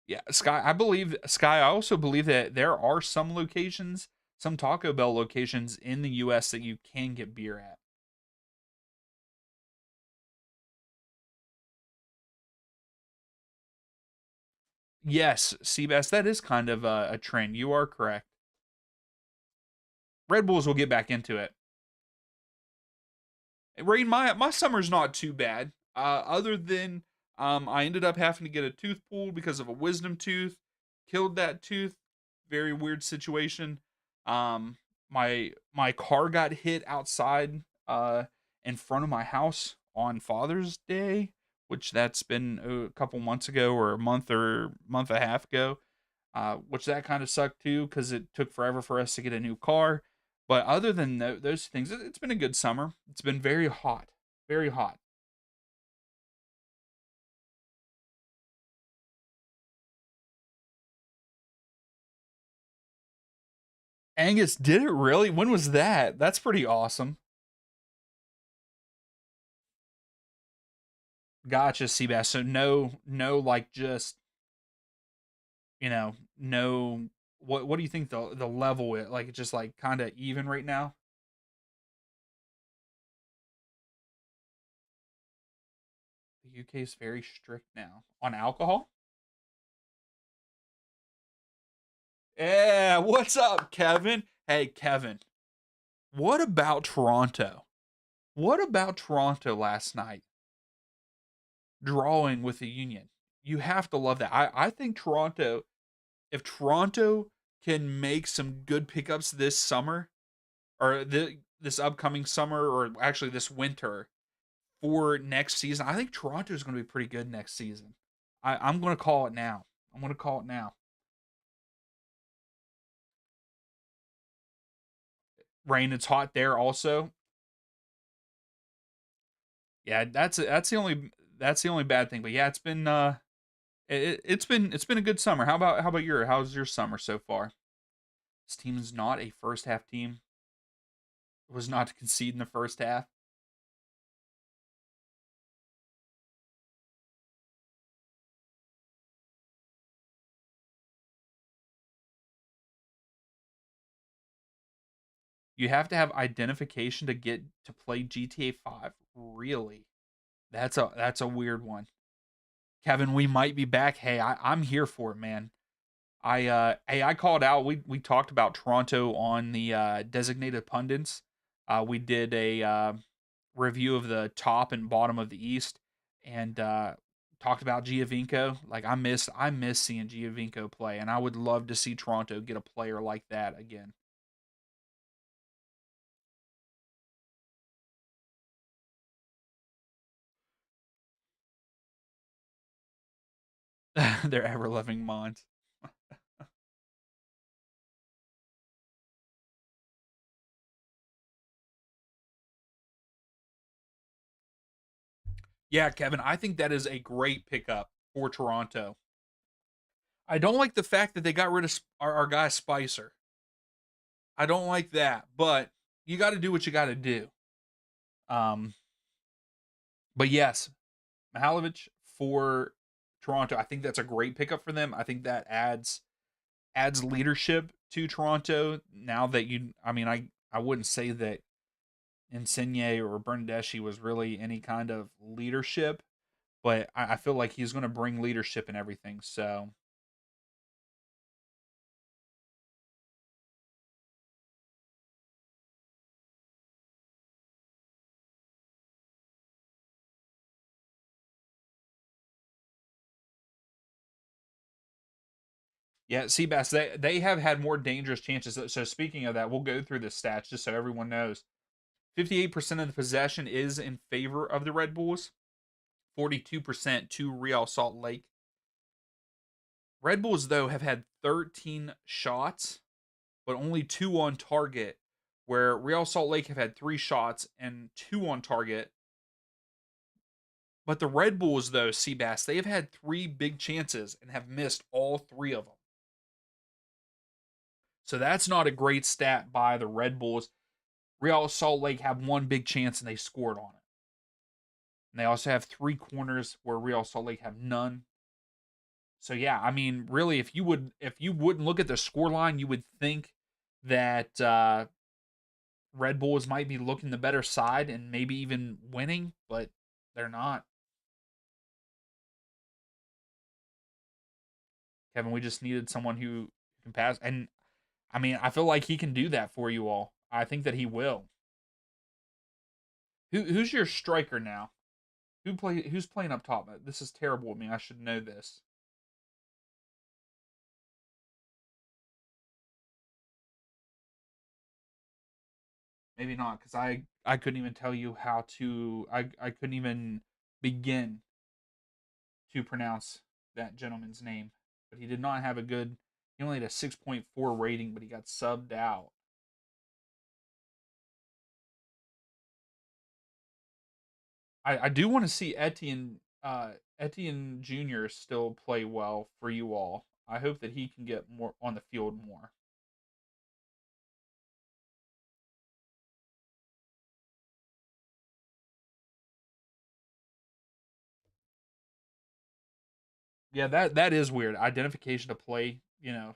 Yeah, Sky. I believe Sky. I also believe that there are some locations, some Taco Bell locations in the U.S. that you can get beer at. Yes, Seabass, that is kind of a trend. You are correct. Red Bulls will get back into it. Rain, my summer's not too bad. Other than I ended up having to get a tooth pulled because of a wisdom tooth. Killed that tooth. Very weird situation. My car got hit outside in front of my house on Father's Day, which that's been a couple months ago or a month and a half ago. Which that kind of sucked too because it took forever for us to get a new car. But other than those things, it's been a good summer. It's been very hot, very hot. Angus, did it really? When was that? That's pretty awesome. Gotcha, Seabass. So no, like just no. What do you think the level is? Like it's just like kind of even right now. The UK is very strict now on alcohol. Yeah, what's up, Kevin? Hey, Kevin. What about Toronto? What about Toronto last night drawing with the Union? You have to love that. I think Toronto. if Toronto can make some good pickups this summer or this upcoming summer or actually this winter for next season, I think Toronto is going to be pretty good next season. I'm going to call it now. I'm going to call it now. Rain, it's hot there also. Yeah, that's the only bad thing. But yeah, it's been it's been a good summer. How about how's your summer so far? This team is not a first half team. It was not to concede in the first half. You have to have identification to get to play GTA 5. Really? That's a weird one. Kevin, we might be back. Hey, I'm here for it, man. I called out. We talked about Toronto on the designated pundits. We did a review of the top and bottom of the East, and talked about Giovinco. Like I miss seeing Giovinco play, and I would love to see Toronto get a player like that again. Their ever loving minds. Yeah, Kevin, I think that is a great pickup for Toronto. I don't like the fact that they got rid of our guy Spicer. I don't like that, but you got to do what you got to do. Um, but yes, Mihalovic for Toronto. I think that's a great pickup for them. I think that adds leadership to Toronto. Now that I mean, I wouldn't say that Insigne or Bernadeschi was really any kind of leadership, but I feel like he's going to bring leadership and everything. So yeah, Seabass, they have had more dangerous chances. So speaking of that, we'll go through the stats just so everyone knows. 58% of the possession is in favor of the Red Bulls, 42% to Real Salt Lake. Red Bulls, though, have had 13 shots, but only two on target, where Real Salt Lake have had three shots and two on target. But the Red Bulls, though, Seabass, they have had three big chances and have missed all three of them. So that's not a great stat by the Red Bulls. Real Salt Lake had one big chance and they scored on it. And they also have three corners where Real Salt Lake have none. So yeah, I mean, really, if you wouldn't look at the score line, you would think that Red Bulls might be looking the better side and maybe even winning, but they're not. Kevin, we just needed someone who can pass, and I mean, I feel like he can do that for you all. I think that he will. Who's your striker now? Who's playing up top? This is terrible of me. I should know this. Maybe not, because I couldn't even tell you how to. I couldn't even begin to pronounce that gentleman's name. But he did not have a good. He only had a 6.4 rating, but he got subbed out. I do want to see Etienne Jr. still play well for you all. I hope that he can get more on the field more. Yeah, that is weird. Identification to play, yeah.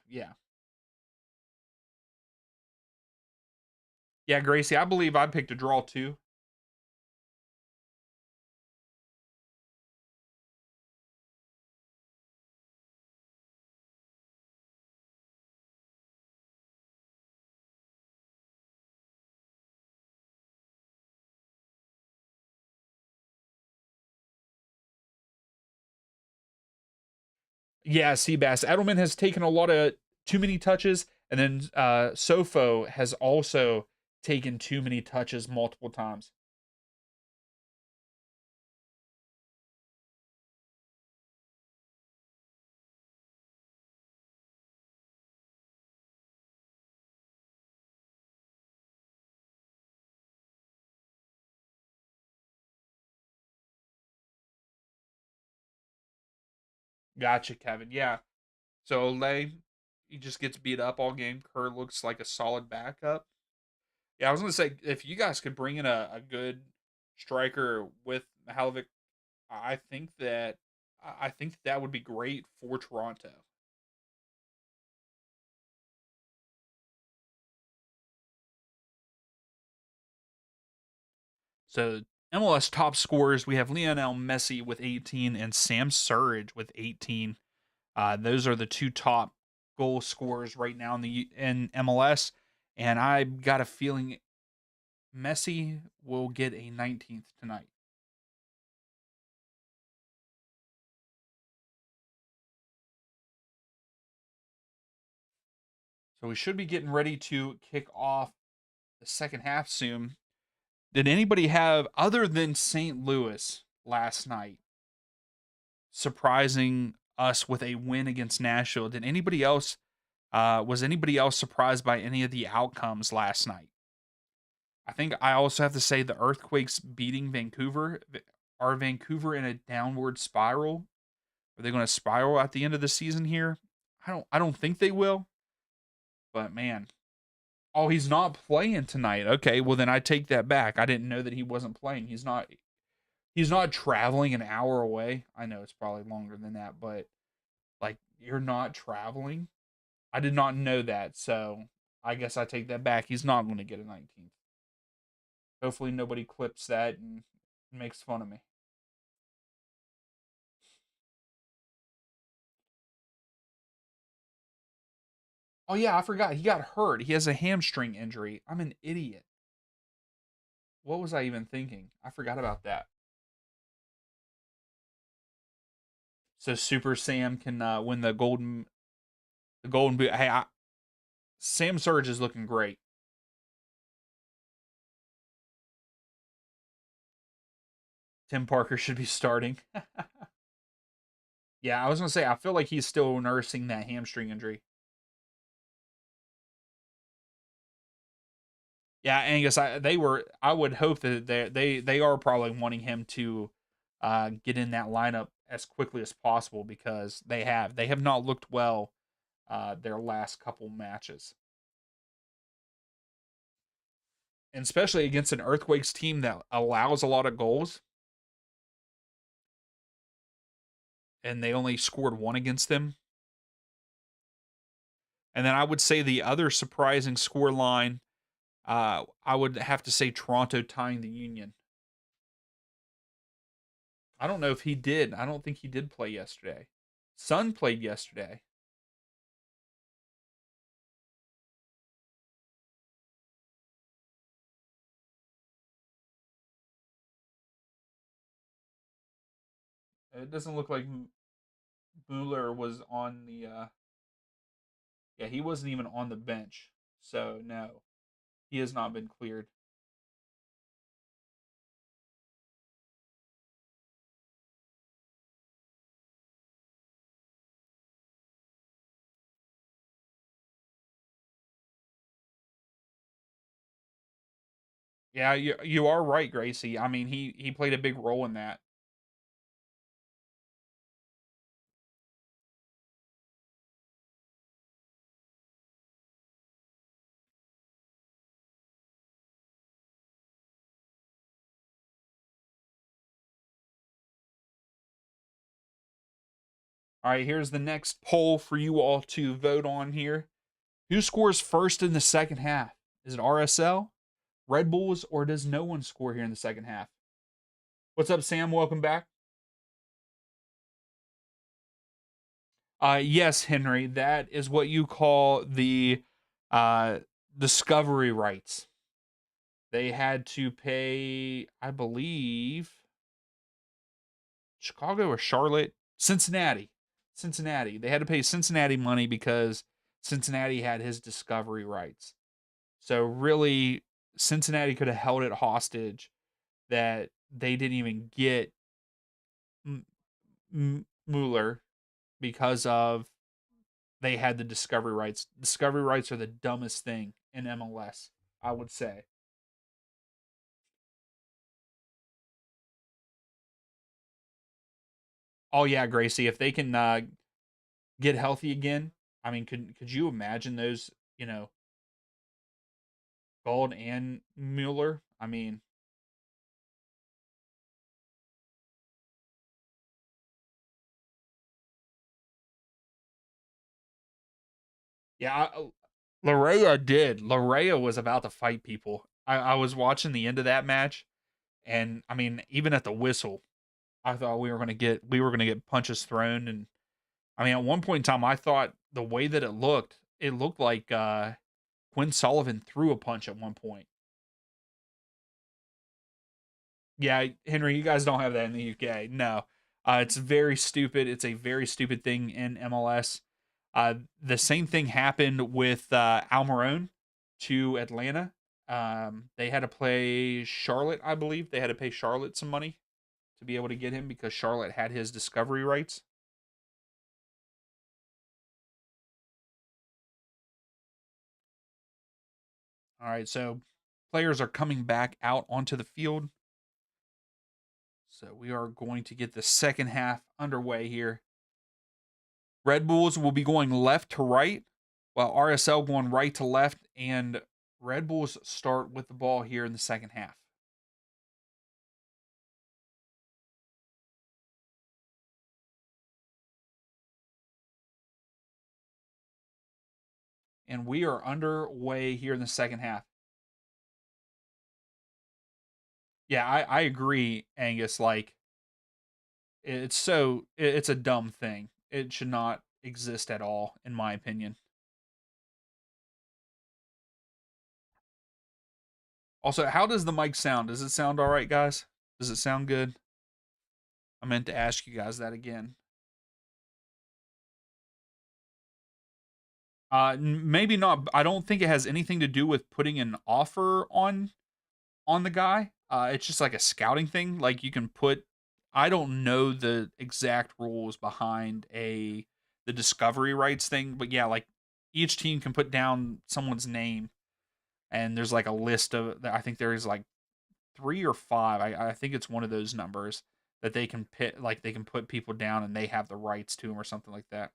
Yeah, Gracie, I believe I picked a draw too. Yeah, Seabass. Edelman has taken a lot of too many touches, and then Sofo has also taken too many touches multiple times. Gotcha, Kevin. Yeah. So Olay, he just gets beat up all game. Kerr looks like a solid backup. Yeah, I was gonna say if you guys could bring in a good striker with Halovic, I think that I think that would be great for Toronto. So MLS top scorers, we have Lionel Messi with 18 and Sam Surridge with 18. Those are the two top goal scorers right now in MLS, and I got a feeling Messi will get a 19th tonight. So we should be getting ready to kick off the second half soon. Did anybody have, other than St. Louis last night, surprising us with a win against Nashville? Did anybody else, was anybody else surprised by any of the outcomes last night? I think I also have to say the Earthquakes beating Vancouver. Are Vancouver in a downward spiral? Are they going to spiral at the end of the season here? I don't think they will. But man, oh, he's not playing tonight. Okay, well then I take that back. I didn't know that he wasn't playing. He's not traveling an hour away. I know it's probably longer than that, but like you're not traveling. I did not know that. So, I guess I take that back. He's not going to get a 19th. Hopefully nobody clips that and makes fun of me. Oh yeah, I forgot. He got hurt. He has a hamstring injury. I'm an idiot. What was I even thinking? I forgot about that. So Super Sam can win the golden boot. Hey, Sam Surge is looking great. Tim Parker should be starting. Yeah, I was gonna say I feel like he's still nursing that hamstring injury. Yeah, Angus, I would hope that they are probably wanting him to get in that lineup as quickly as possible because they have not looked well their last couple matches, and especially against an Earthquakes team that allows a lot of goals, and they only scored one against them. And then I would say the other surprising score line, I would have to say Toronto tying the Union. I don't know if he did. I don't think he did play yesterday. Sun played yesterday. It doesn't look like Mueller was on the. Yeah, he wasn't even on the bench. So no, he has not been cleared. Yeah, you are right, Gracie. I mean, he played a big role in that. All right, here's the next poll for you all to vote on here. Who scores first in the second half? Is it RSL, Red Bulls, or does no one score here in the second half? What's up, Sam? Welcome back. Yes, Henry, that is what you call the uh, discovery rights. They had to pay, I believe, Chicago or Charlotte, Cincinnati. Cincinnati. They had to pay Cincinnati money because Cincinnati had his discovery rights. So really, Cincinnati could have held it hostage that they didn't even get Mueller because of they had the discovery rights. Discovery rights are the dumbest thing in MLS, I would say. Oh yeah, Gracie, if they can get healthy again, I mean, could you imagine those? You know, Gold and Mueller. I mean, yeah, Larea did. Larea was about to fight people. I was watching the end of that match, and I mean, even at the whistle, I thought we were gonna get punches thrown, and I mean, at one point in time, I thought the way that it looked like Quinn Sullivan threw a punch at one point. Yeah, Henry, you guys don't have that in the UK. No, it's very stupid. It's a very stupid thing in MLS. The same thing happened with Almiron to Atlanta. They had to play Charlotte, I believe. They had to pay Charlotte some money to be able to get him because Charlotte had his discovery rights. All right, so players are coming back out onto the field. So we are going to get the second half underway here. Red Bulls will be going left to right, while RSL going right to left, and Red Bulls start with the ball here in the second half. And we are underway here in the second half. Yeah, I agree, Angus. Like, it's a dumb thing. It should not exist at all, in my opinion. Also, how does the mic sound? Does it sound all right, guys? Does it sound good? I meant to ask you guys that again. Maybe not. I don't think it has anything to do with putting an offer on the guy. It's just like a scouting thing. Like you can put. I don't know the exact rules behind a the discovery rights thing, but yeah, like each team can put down someone's name, and there's like a list of. I think there is like three or five. I think it's one of those numbers that they can pit. Like they can put people down, and they have the rights to them or something like that.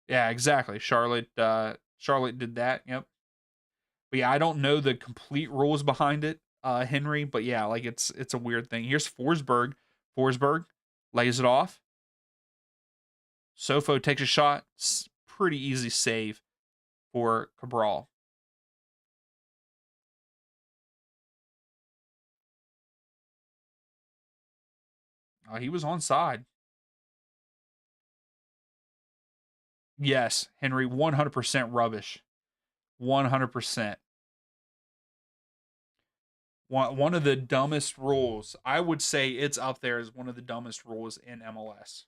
Yeah, exactly. Charlotte did that. Yep. But yeah, I don't know the complete rules behind it, Henry. But yeah, like it's a weird thing. Here's Forsberg. Forsberg lays it off. Sofo takes a shot. Pretty easy save for Cabral. He was on side. Yes, Henry, 100% rubbish. 100%. One of the dumbest rules. I would say it's up there as one of the dumbest rules in MLS.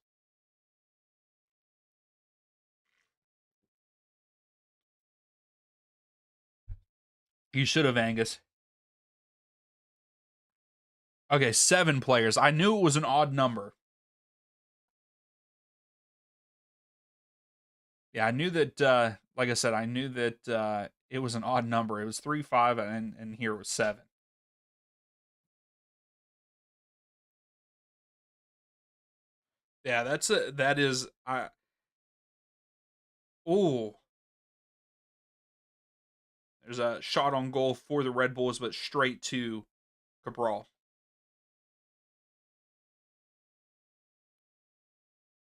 You should have, Angus. Okay, 7 players. I knew it was an odd number. Yeah, I knew that. Like I said, I knew that it was an odd number. It was 3, 5, and here it was 7. Yeah, that is. I Oh, there's a shot on goal for the Red Bulls, but straight to Cabral.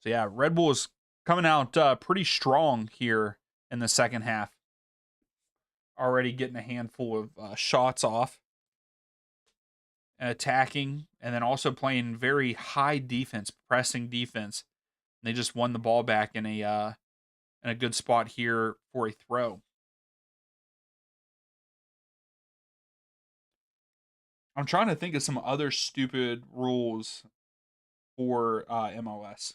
So yeah, Red Bulls coming out pretty strong here in the second half. Already getting a handful of shots off, and attacking, and then also playing very high defense, pressing defense. They just won the ball back in a good spot here for a throw. I'm trying to think of some other stupid rules for MLS.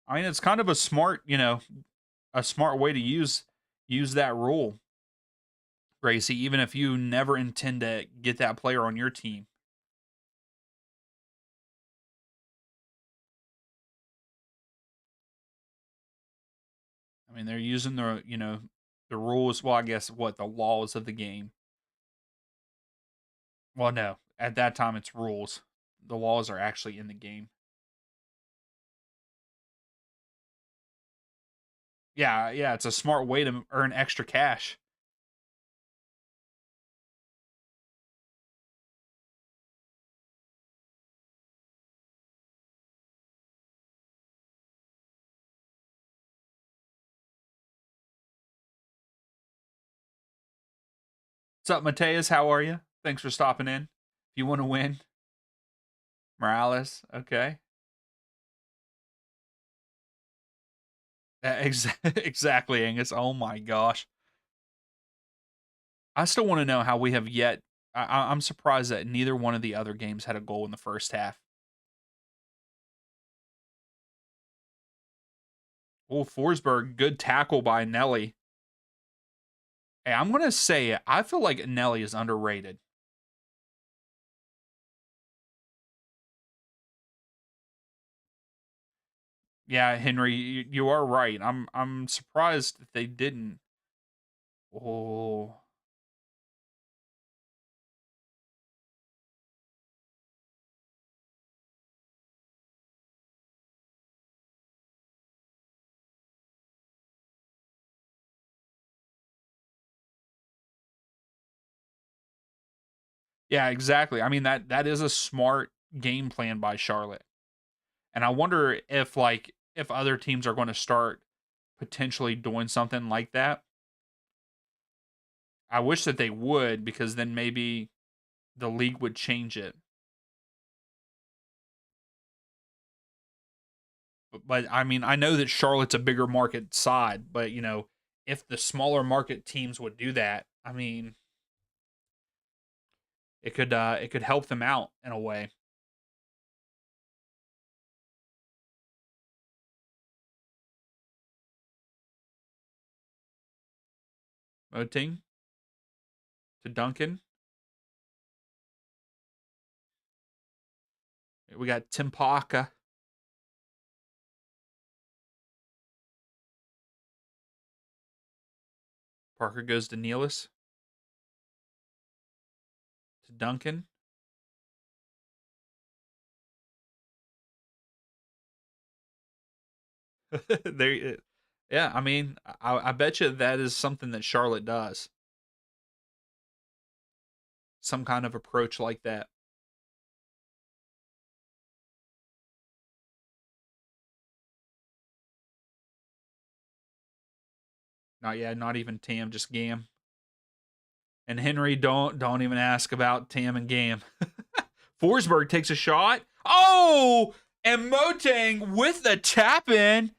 I mean, it's kind of a smart, a smart way to use that rule, Gracie, even if you never intend to get that player on your team. I mean, they're using the rules. Well, I guess what the laws of the game. Well, no, at that time it's rules. The laws are actually in the game. Yeah, yeah, it's a smart way to earn extra cash. What's up, Mateus? How are you? Thanks for stopping in. If you want to win, Morales, okay. Exactly, Angus. Oh my gosh. I still want to know how we have yet. I'm surprised that neither one of the other games had a goal in the first half. Oh, Forsberg, good tackle by Nelly. Hey, I'm gonna say it. I feel like Nelly is underrated. Yeah, Henry, you are right. I'm surprised that they didn't. Oh, yeah, exactly. I mean that is a smart game plan by Charlotte, and I wonder if if other teams are going to start potentially doing something like that. I wish that they would because then maybe the league would change it. But I mean, I know that Charlotte's a bigger market side, but if the smaller market teams would do that, I mean, it could help them out in a way. Moting to Duncan. We got Tim Paka. Parker goes to Nealis to Duncan. there, yeah. I mean, I bet you that is something that Charlotte does. Some kind of approach like that. Not yeah, not even Tam, just Gam. And Henry, don't even ask about Tam and Gam. Forsberg takes a shot. Oh, and Motang with the tap in,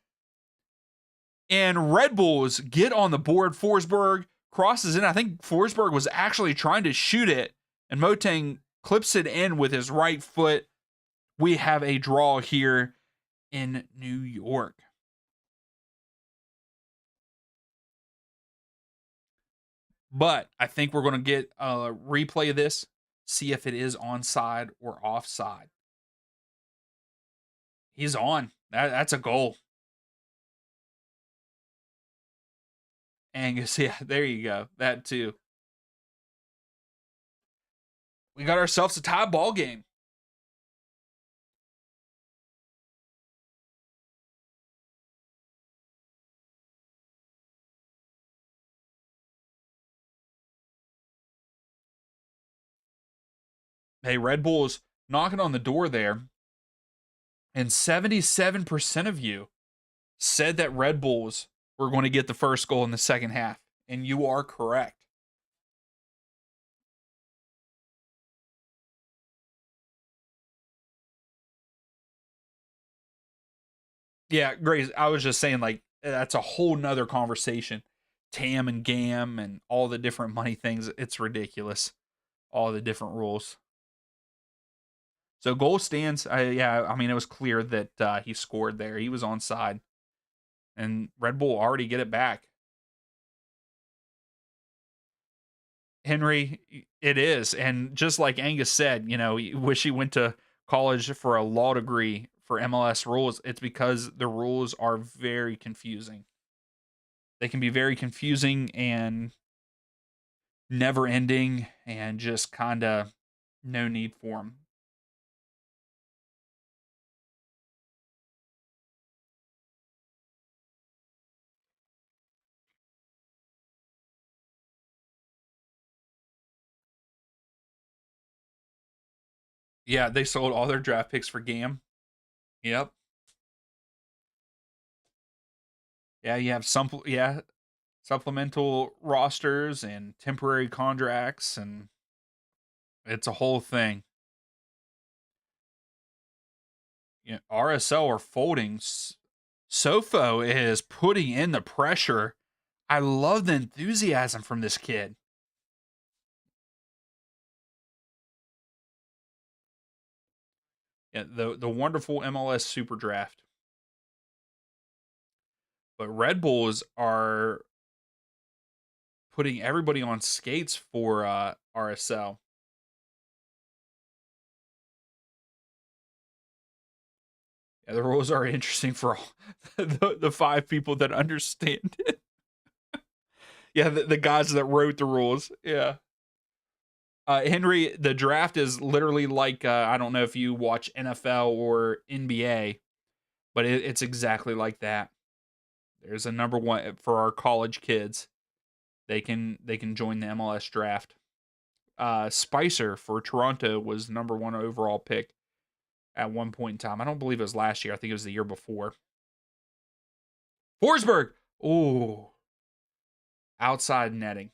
and Red Bulls get on the board. Forsberg crosses in. I think Forsberg was actually trying to shoot it, and Motang clips it in with his right foot. We have a draw here in New York. But I think we're going to get a replay of this, see if it is onside or offside. He's on. That's a goal. Angus, yeah, there you go. That too. We got ourselves a tie ball game. Hey, Red Bulls knocking on the door there, and 77% of you said that Red Bulls were going to get the first goal in the second half, and you are correct. Yeah, Grace, I was just saying, like, that's a whole nother conversation. TAM and GAM and all the different money things. It's ridiculous. All the different rules. So goal stands. Yeah, I mean it was clear that he scored there. He was onside, and Red Bull already get it back. Henry, it is, and just like Angus said, he wish he went to college for a law degree for MLS rules. It's because the rules are very confusing. They can be very confusing and never ending, and just kind of no need for them. Yeah, they sold all their draft picks for GAM. Yep. Yeah, you have some. Yeah, supplemental rosters and temporary contracts, and it's a whole thing. RSL are folding. Sofo is putting in the pressure. I love the enthusiasm from this kid. Yeah, the wonderful MLS Super Draft. But Red Bulls are putting everybody on skates for RSL. Yeah, the rules are interesting for all the five people that understand it. Yeah, the guys that wrote the rules. Yeah. Henry, the draft is literally like I don't know if you watch NFL or NBA, but it's exactly like that. There's a number one for our college kids. They can join the MLS draft. Spicer for Toronto was number one overall pick at one point in time. I don't believe it was last year. I think it was the year before. Forsberg. Ooh, outside netting.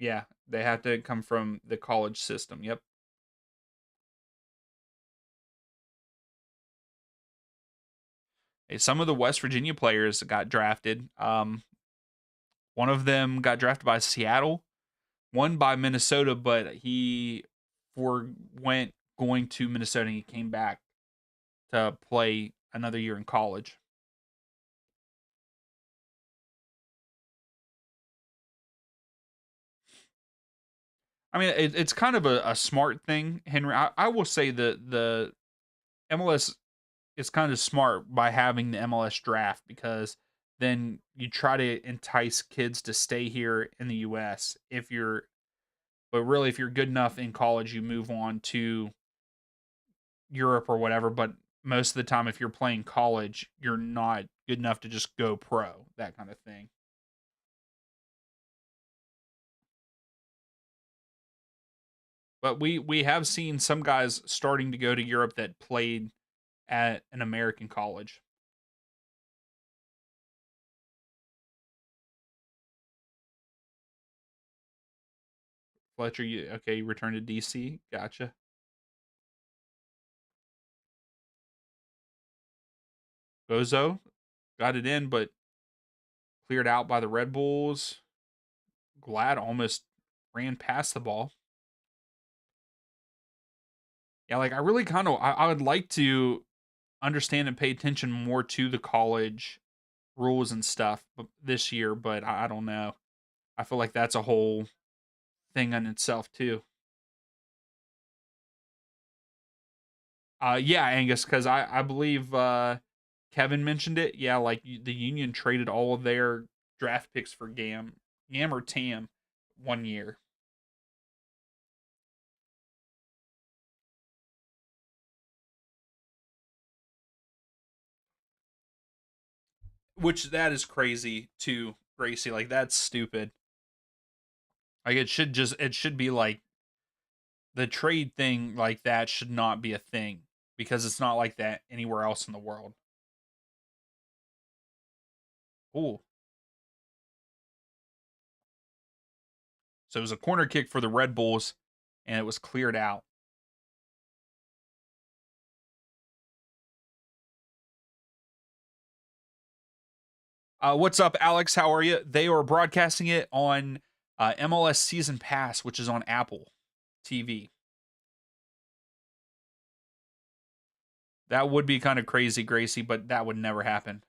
Yeah, they have to come from the college system. Yep. Hey, some of the West Virginia players got drafted. One of them got drafted by Seattle, one by Minnesota, but he went going to Minnesota and he came back to play another year in college. I mean, it's kind of a smart thing, Henry. I will say that the MLS is kind of smart by having the MLS draft because then you try to entice kids to stay here in the US if you're but really if you're good enough in college you move on to Europe or whatever, but most of the time if you're playing college, you're not good enough to just go pro, that kind of thing. But we have seen some guys starting to go to Europe that played at an American college. Fletcher, you returned to DC. Gotcha. Bozo got it in, but cleared out by the Red Bulls. Glad almost ran past the ball. Yeah, like I really kind of I would like to understand and pay attention more to the college rules and stuff this year, but I don't know. I feel like that's a whole thing in itself too. Yeah, Angus, because I believe Kevin mentioned it. Yeah, like the Union traded all of their draft picks for Gam or Tam, 1 year. Which that is crazy too, Gracie. Like that's stupid. Like it should be like the trade thing like that should not be a thing because it's not like that anywhere else in the world. Ooh. So it was a corner kick for the Red Bulls and it was cleared out. What's up, Alex? How are you? They are broadcasting it on MLS Season Pass, which is on Apple TV. That would be kind of crazy, Gracie, but that would never happen.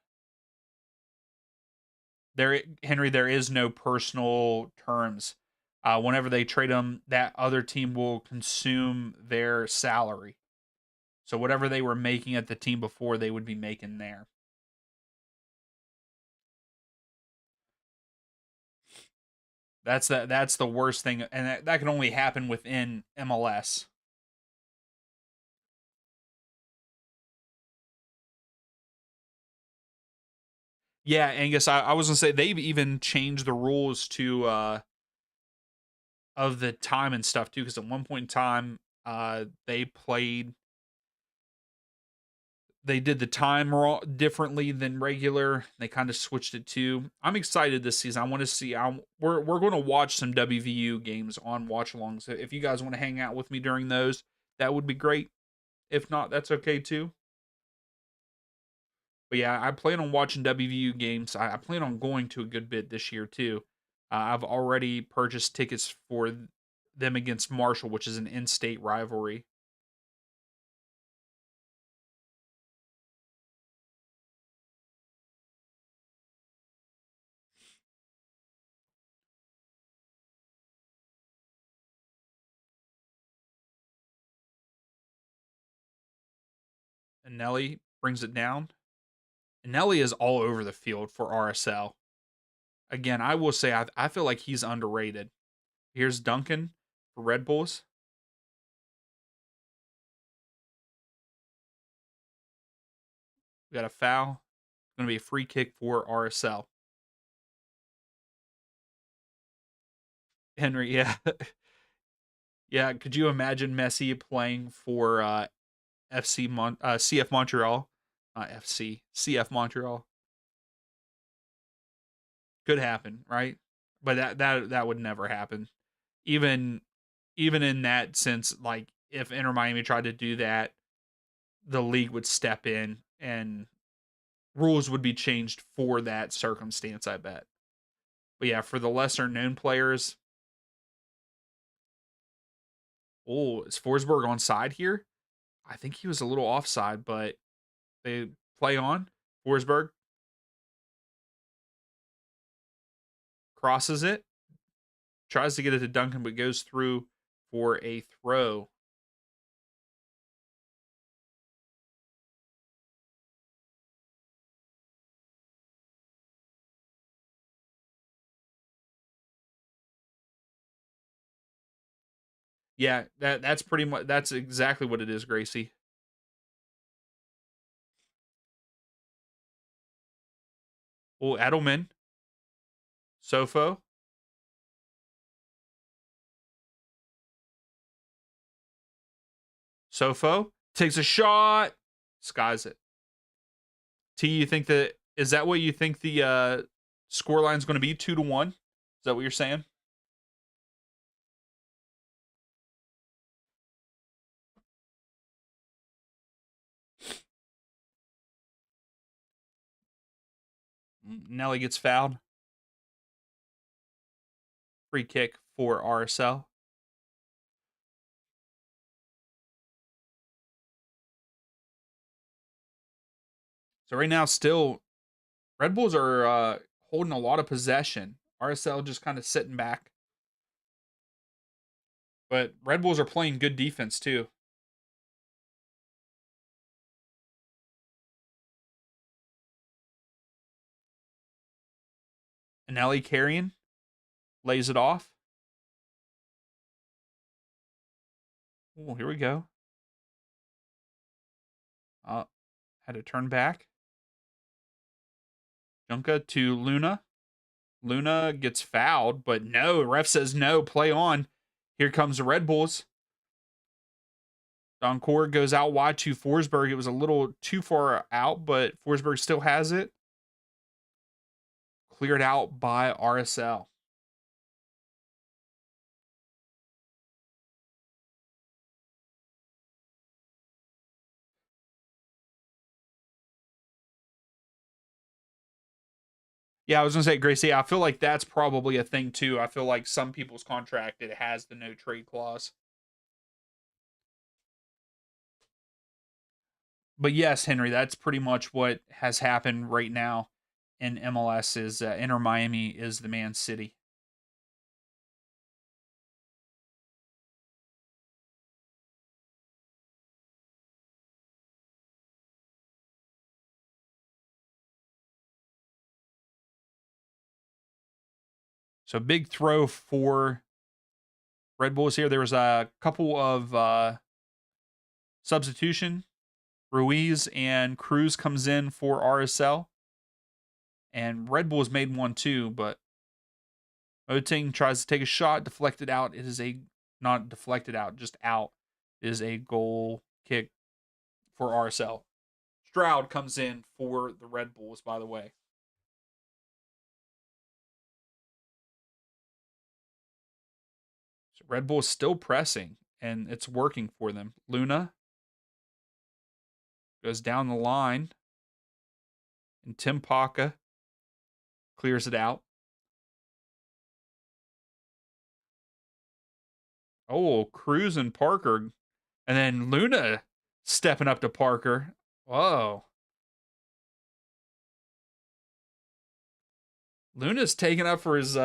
Henry, there is no personal terms. Whenever they trade them, that other team will consume their salary. So whatever they were making at the team before, they would be making there. That's the worst thing, and that can only happen within MLS. Yeah, Angus, I was gonna say they've even changed the rules to of the time and stuff too, because at one point in time, they did the time differently than regular. They kind of switched it too. I'm excited this season. I want to see. We're going to watch some WVU games on Watchalong. So if you guys want to hang out with me during those, that would be great. If not, that's okay too. But yeah, I plan on watching WVU games. I plan on going to a good bit this year too. I've already purchased tickets for them against Marshall, which is an in-state rivalry. And Nelly brings it down. And Nelly is all over the field for RSL. Again, I will say I feel like he's underrated. Here's Duncan for Red Bulls. We got a foul. It's going to be a free kick for RSL. Henry, yeah. Yeah, could you imagine Messi playing for CF Montreal? FC, CF Montreal. Could happen, right? But that would never happen. Even even in that sense, like if Inter Miami tried to do that, the league would step in and rules would be changed for that circumstance, I bet. But yeah, for the lesser known players, oh, is Forsberg on side here? I think he was a little offside, but they play on. Forsberg crosses it, tries to get it to Duncan, but goes through for a throw. Yeah, that's pretty much that's exactly what it is, Gracie. Oh, Edelman, Sofo, Sofo takes a shot, skies it. T, you think that is that what you think the score line is going to be 2-1? Is that what you're saying? Nelly gets fouled. Free kick for RSL. So right now, still Red Bulls are holding a lot of possession. RSL just kind of sitting back, but Red Bulls are playing good defense too. And Nelly carrying lays it off. Oh, here we go. Uh, had to turn back. Junka to Luna. Luna gets fouled, but no, ref says no, play on. Here comes the Red Bulls. Doncourt goes out wide to Forsberg. It was a little too far out, but Forsberg still has it. Cleared out by RSL. Yeah, I was gonna say, Gracie. I feel like that's probably a thing too. I feel like some people's contract it has the no trade clause. But yes, Henry, that's pretty much what has happened right now in MLS. Is Inter Miami is the Man City. So big throw for Red Bulls here. There was a couple of substitution. Ruiz and Cruz comes in for RSL, and Red Bulls made one too, but Oting tries to take a shot, deflected out. It is a not deflected out, just out. It is a goal kick for RSL. Stroud comes in for the Red Bulls, by the way. So Red Bulls still pressing, and it's working for them. Luna goes down the line, and Tim Paka clears it out. Oh, Cruz and Parker. And then Luna stepping up to Parker. Whoa. Luna's taking up for his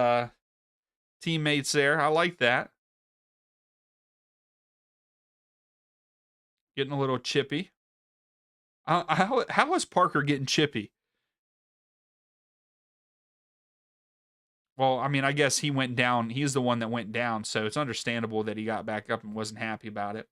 teammates there. I like that. Getting a little chippy. How is Parker getting chippy? Well, I mean, I guess he went down. He's the one that went down, so it's understandable that he got back up and wasn't happy about it.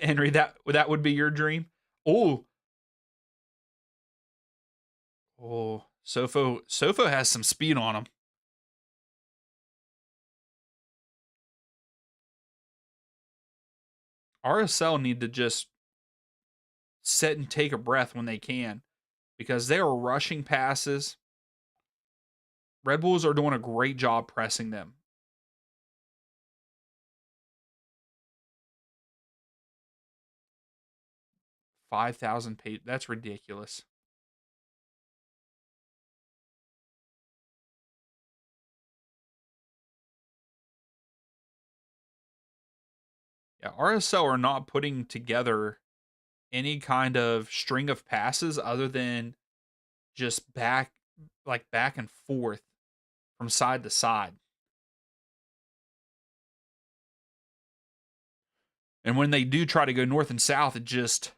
Henry, that would be your dream. Oh, Sofo has some speed on him. RSL need to just sit and take a breath when they can because they are rushing passes. Red Bulls are doing a great job pressing them. 5,000 page. That's ridiculous. Yeah, RSL are not putting together any kind of string of passes other than just back and forth from side to side. And when they do try to go north and south, they're just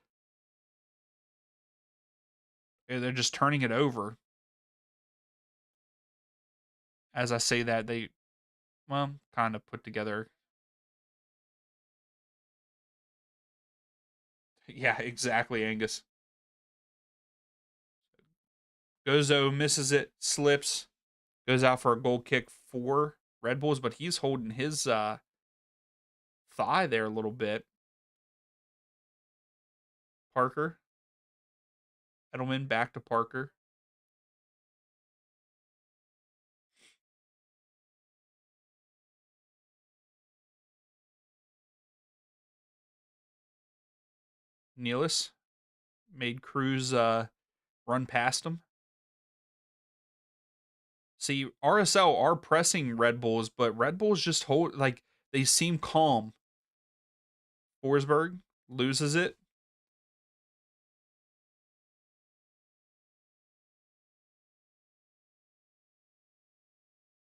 turning it over. As I say that, they well, kind of put together. Yeah, exactly, Angus. Gozo misses it, slips, goes out for a goal kick for Red Bulls, but he's holding his thigh there a little bit. Parker, Edelman back to Parker. Nealis made Cruz run past him. See, RSL are pressing Red Bulls, but Red Bulls just hold like they seem calm. Forsberg loses it.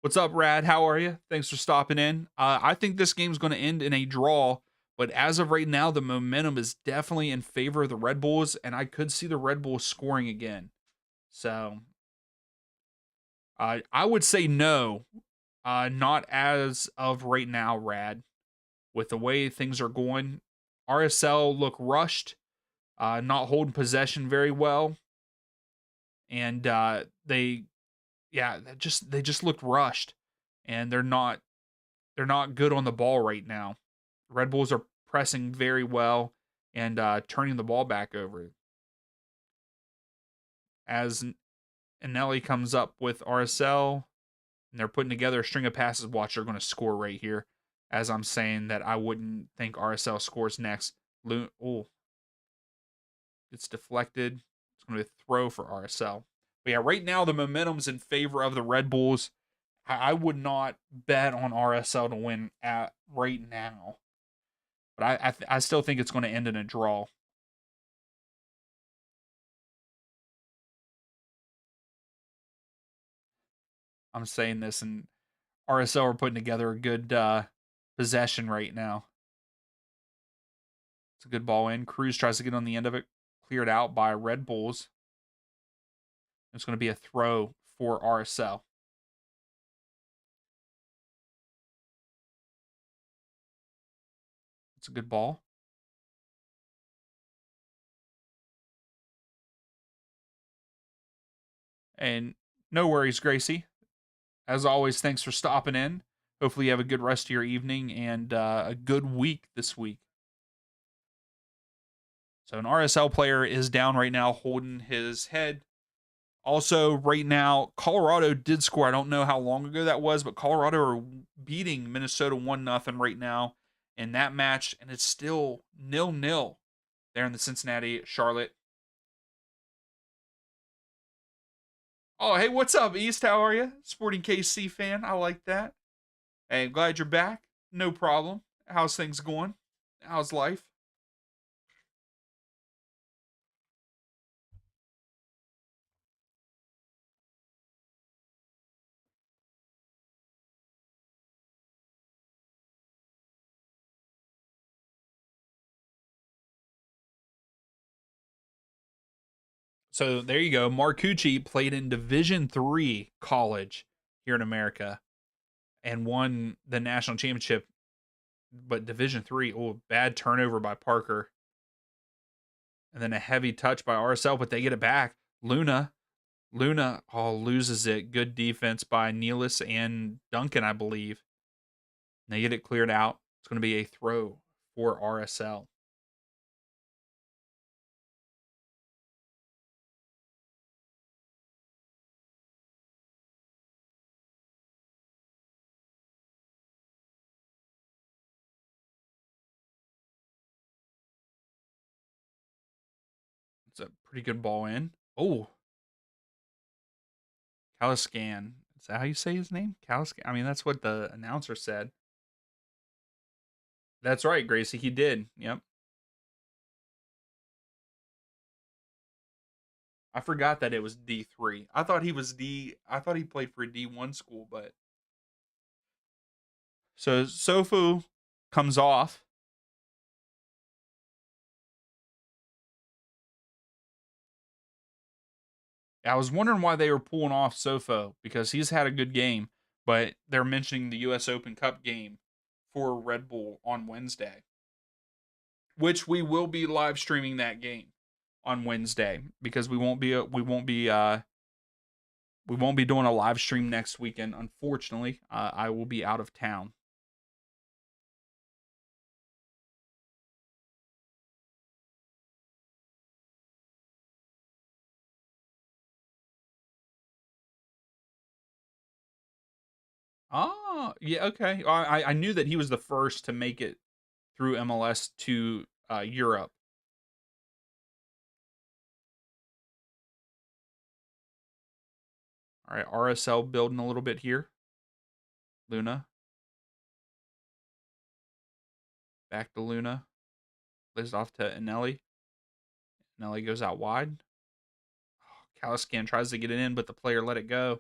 What's up, Rad? How are you? Thanks for stopping in. I think this game's going to end in a draw, but as of right now, the momentum is definitely in favor of the Red Bulls, and I could see the Red Bulls scoring again. So I would say no, not as of right now, Rad. With the way things are going, RSL look rushed, not holding possession very well, and they just looked rushed, and they're not good on the ball right now. Red Bulls are pressing very well and turning the ball back over. As Anelli comes up with RSL, And they're putting together a string of passes. Watch, they're going to score right here. As I'm saying that I wouldn't think RSL scores next. Oh, it's deflected. It's going to be a throw for RSL. But yeah, right now the momentum's in favor of the Red Bulls. I would not bet on RSL to win at right now. But I still think it's going to end in a draw. I'm saying this, and RSL are putting together a good possession right now. It's a good ball in. Cruz tries to get on the end of it, cleared out by Red Bulls. It's going to be a throw for RSL. It's a good ball. And no worries, Gracie. As always, thanks for stopping in. Hopefully, you have a good rest of your evening and a good week this week. So, an RSL player is down right now, holding his head. Also, right now, Colorado did score. I don't know how long ago that was, but Colorado are beating Minnesota 1-0 right now in that match, and it's still 0-0 there in the Cincinnati Charlotte. Oh, hey, what's up, East? How are you? Sporting KC fan. I like that. Hey, I'm glad you're back. No problem. How's things going? How's life? So there you go. Marcucci played in Division III college here in America and won the national championship. But Division III, oh, bad turnover by Parker. And then a heavy touch by RSL, but they get it back. Luna, oh, loses it. Good defense by Nealis and Duncan, I believe. And they get it cleared out. It's going to be a throw for RSL. It's a pretty good ball in. Oh, Caliscan. Is that how you say his name? Caliscan. I mean, that's what the announcer said. That's right, Gracie. He did. Yep. I forgot that it was D3. I thought he was D. I thought he played for a D1 school, but so Sofu comes off. I was wondering why they were pulling off Sofo because he's had a good game, but they're mentioning the U.S. Open Cup game for Red Bull on Wednesday, which we will be live streaming that game on Wednesday because we won't be doing a live stream next weekend. Unfortunately, I will be out of town. Oh, yeah, okay. I knew that he was the first to make it through MLS to Europe. All right, RSL building a little bit here. Luna, back to Luna. Lays off to Anelli. Anelli goes out wide. Caliscan tries to get it in, but the player let it go.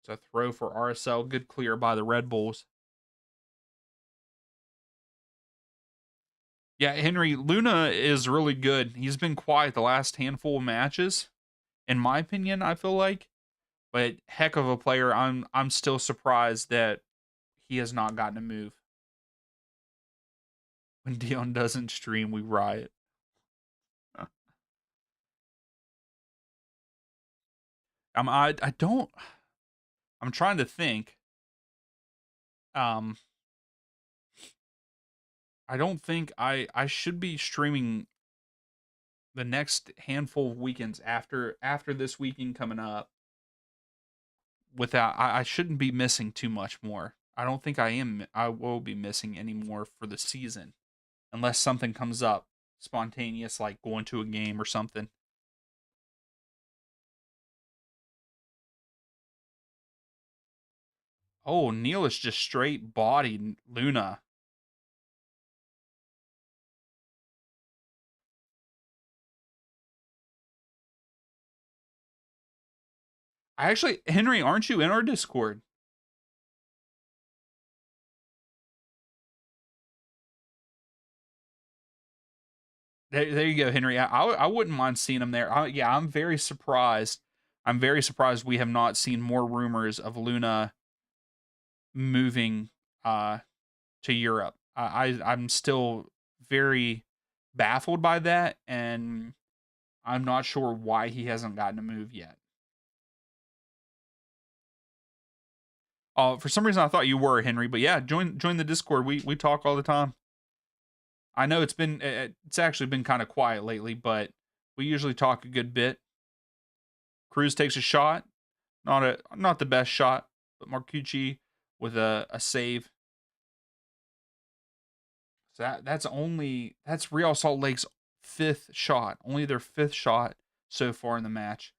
It's a throw for RSL. Good clear by the Red Bulls. Yeah, Henry, Luna is really good. He's been quiet the last handful of matches, in my opinion, I feel like. But heck of a player. I'm still surprised that he has not gotten a move. When Dion doesn't stream, we riot. I don't. I'm trying to think. Um, I don't think I should be streaming the next handful of weekends after this weekend coming up. without I shouldn't be missing too much more. I don't think I am. I will be missing any more for the season unless something comes up spontaneous, like going to a game or something. Oh, Neil is just straight bodied Luna. I actually, Henry, aren't you in our Discord? There you go, Henry. I wouldn't mind seeing him there. Yeah, I'm very surprised. I'm very surprised we have not seen more rumors of Luna moving uh to Europe. I'm still very baffled by that, and I'm not sure why he hasn't gotten a move yet. For some reason I thought you were, Henry, but yeah, join the Discord. We talk all the time. I know it's actually been kind of quiet lately, but we usually talk a good bit. Cruz takes a shot, not the best shot, but Marcucci with a save. So that's Real Salt Lake's fifth shot, only their fifth shot so far in the match.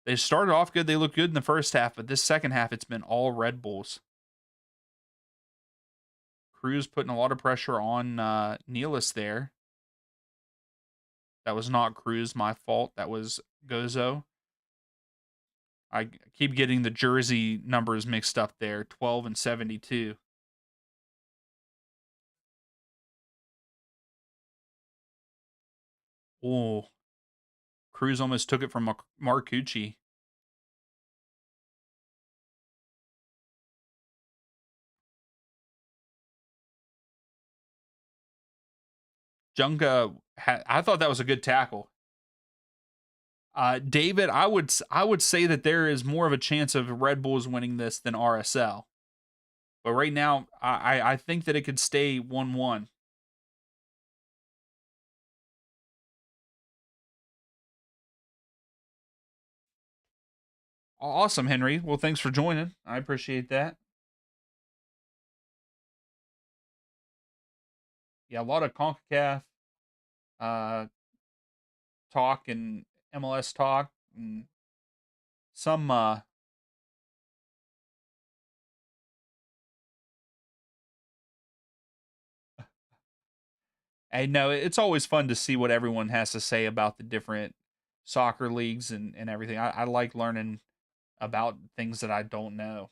They started off good, they looked good in the first half, but this second half it's been all Red Bulls. Cruz putting a lot of pressure on Nealis there. That was not Cruz, my fault. That was Gozo. I keep getting the jersey numbers mixed up there, 12 and 72. Oh, Cruz almost took it from Marcucci. Junga, I thought that was a good tackle. David, I would say that there is more of a chance of Red Bulls winning this than RSL. But right now, I think that it could stay 1-1. Awesome, Henry. Well, thanks for joining. I appreciate that. Yeah, a lot of CONCACAF uh, talk and MLS talk, and some I know it's always fun to see what everyone has to say about the different soccer leagues and everything. I like learning about things that I don't know.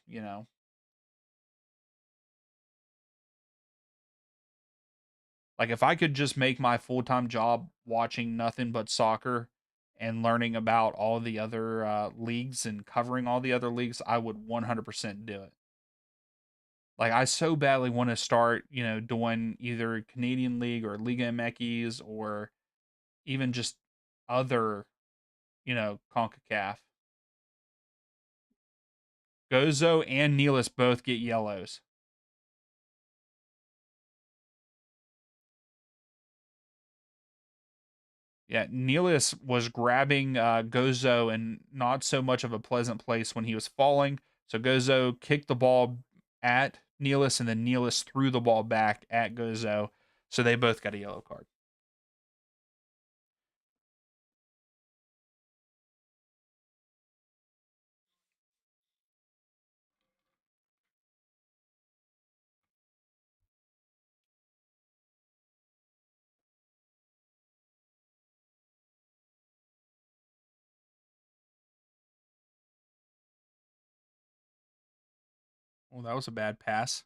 Like if I could just make my full-time job watching nothing but soccer and learning about all the other leagues and covering all the other leagues, I would 100% do it. Like I so badly want to start, doing either Canadian League or Liga MX or even just other, CONCACAF. Gozo and Nealis both get yellows. Yeah, Nealis was grabbing Gozo in not so much of a pleasant place when he was falling. So Gozo kicked the ball at Nealis, and then Nealis threw the ball back at Gozo. So they both got a yellow card. Well, that was a bad pass.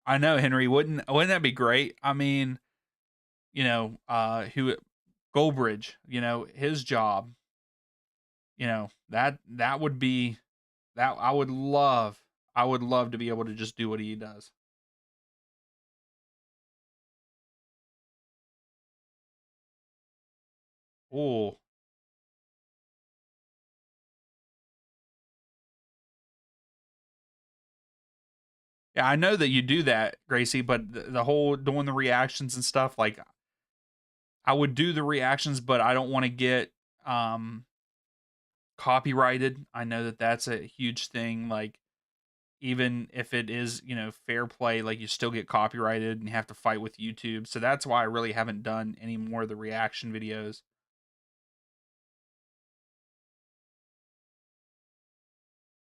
I know, Henry. Wouldn't that be great? I mean, who Goldbridge, his job, that would be that I would love to be able to just do what he does. Oh, yeah, I know that you do that, Gracie, but the whole doing the reactions and stuff, like I would do the reactions, but I don't want to get copyrighted. I know that that's a huge thing. Like, even if it is, fair play, like you still get copyrighted and you have to fight with YouTube. So that's why I really haven't done any more of the reaction videos.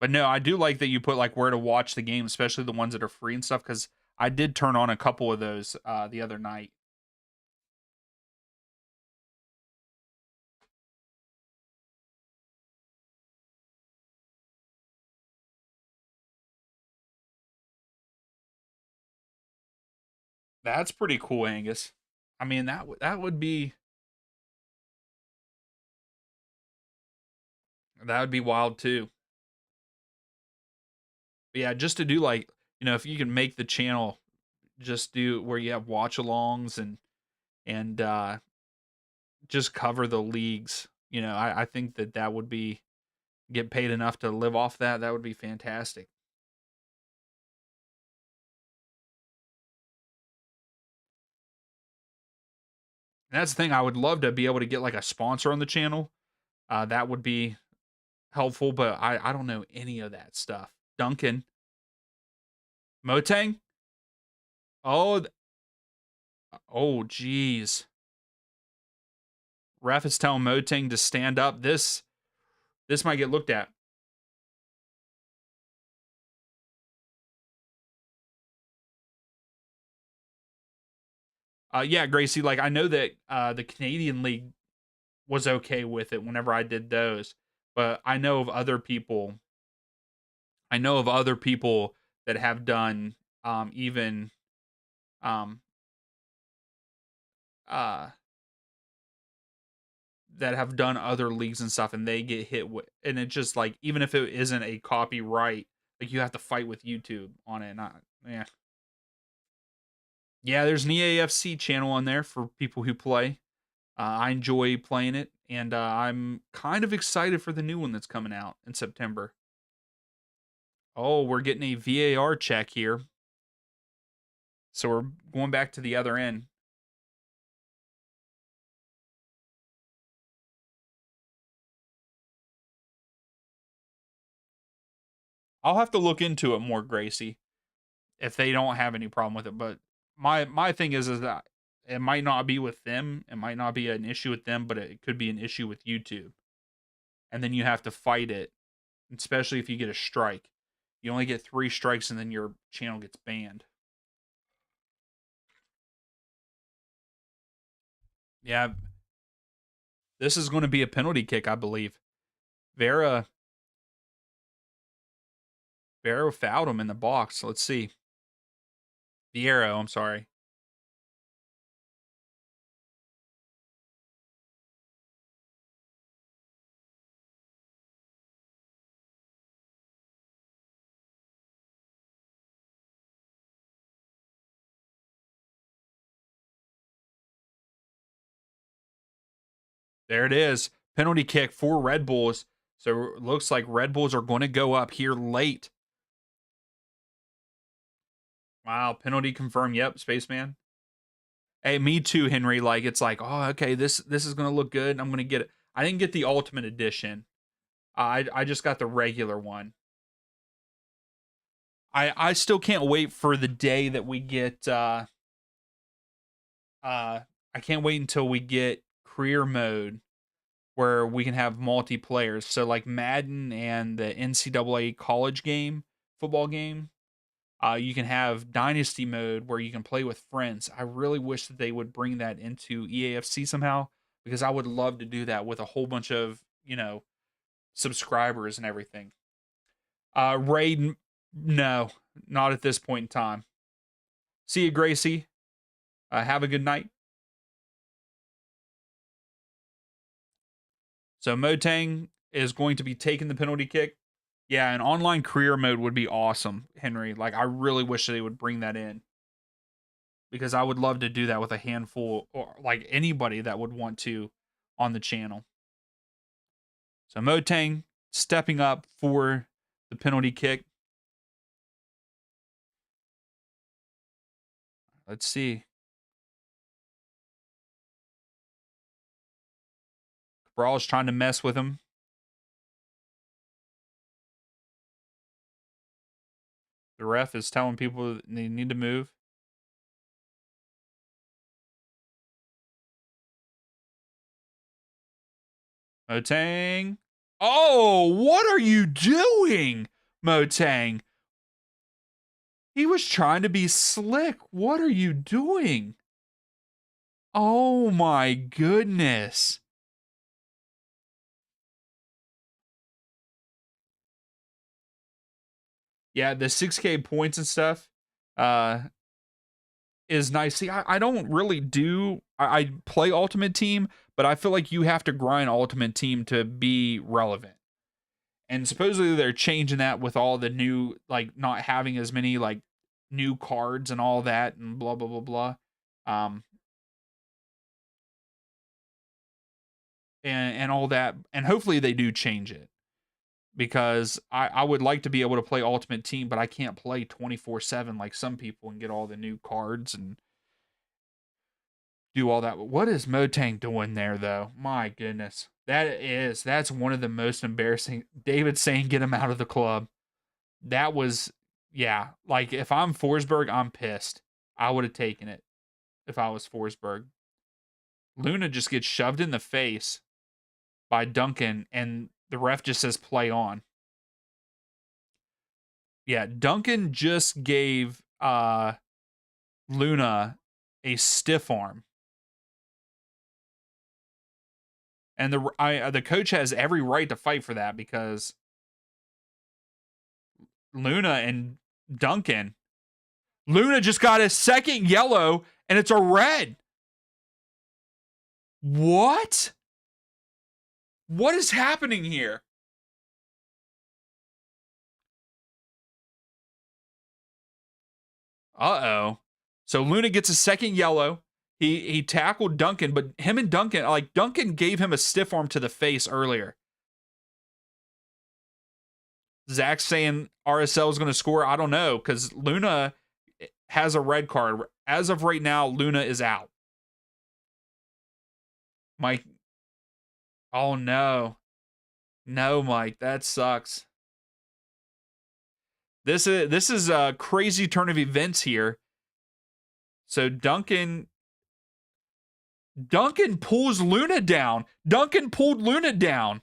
But no, I do like that you put like where to watch the game, especially the ones that are free and stuff, because I did turn on a couple of those the other night. That's pretty cool, Angus. I mean, that would be wild too. But yeah, just to do like, if you can make the channel just do where you have watch-alongs and just cover the leagues. I think that would be get paid enough to live off that. That would be fantastic. And that's the thing. I would love to be able to get like a sponsor on the channel. That would be helpful, but I don't know any of that stuff. Duncan, Motang. Oh, oh, geez. Ref is telling Motang to stand up. This might get looked at. Yeah, Gracie. Like I know that the Canadian League was okay with it whenever I did those, but I know of other people. I know of other people that have done even um, uh, that have done other leagues and stuff, and they get hit with, and it's just like even if it isn't a copyright, like you have to fight with YouTube on it. Not yeah, yeah. There's an EAFC channel on there for people who play. I enjoy playing it, and I'm kind of excited for the new one that's coming out in September. Oh, we're getting a VAR check here, so we're going back to the other end. I'll have to look into it more, Gracie, if they don't have any problem with it. But my thing is that it might not be with them. It might not be an issue with them, but it could be an issue with YouTube. And then you have to fight it, especially if you get a strike. You only get 3 strikes, and then your channel gets banned. Yeah, this is going to be a penalty kick, I believe. Vera Vera fouled him in the box. Let's see. Viero, I'm sorry. There it is. Penalty kick for Red Bulls. So it looks like Red Bulls are going to go up here late. Wow, penalty confirmed. Yep, Spaceman. Hey, me too, Henry. Like it's like, oh, okay, this is gonna look good. I'm gonna get it. I didn't get the Ultimate Edition. I just got the regular one. I still can't wait for the day that we get. I can't wait until we get career mode where we can have multiplayers. So like Madden and the NCAA college game, football game. You can have dynasty mode where you can play with friends. I really wish that they would bring that into EAFC somehow because I would love to do that with a whole bunch of subscribers and everything. Raid, no, not at this point in time. See you, Gracie. Have a good night. So Motang is going to be taking the penalty kick. Yeah, an online career mode would be awesome, Henry. Like I really wish they would bring that in because I would love to do that with a handful or like anybody that would want to on the channel. So Motang stepping up for the penalty kick. Let's see. Cabral is trying to mess with him. The ref is telling people they need to move. Motang. Oh, what are you doing, Motang? He was trying to be slick. What are you doing? Oh my goodness. Yeah, the 6K points and stuff is nice. See, I don't really do I play Ultimate Team, but I feel like you have to grind Ultimate Team to be relevant. And supposedly they're changing that with all the new, like, not having as many like new cards and all that and blah blah blah blah. Um and all that. And hopefully they do change it. Because I would like to be able to play Ultimate Team, but I can't play 24/7 like some people and get all the new cards and do all that. What is Motang doing there, though? My goodness. That's one of the most embarrassing. David saying get him out of the club. That was, yeah. Like, if I'm Forsberg, I'm pissed. I would have taken it if I was Forsberg. Luna just gets shoved in the face by Duncan, and the ref just says play on. Yeah, Duncan just gave Luna a stiff arm. And the coach has every right to fight for that because Luna and Duncan. Luna just got a second yellow and it's a red. What? What is happening here? Uh-oh. So Luna gets a second yellow. He tackled Duncan, but him and Duncan, like, Duncan gave him a stiff arm to the face earlier. Zach's saying RSL is going to score. I don't know, because Luna has a red card. As of right now, Luna is out. Mike. Oh, no. No, Mike. That sucks. This is a crazy turn of events here. So Duncan pulls Luna down. Duncan pulled Luna down.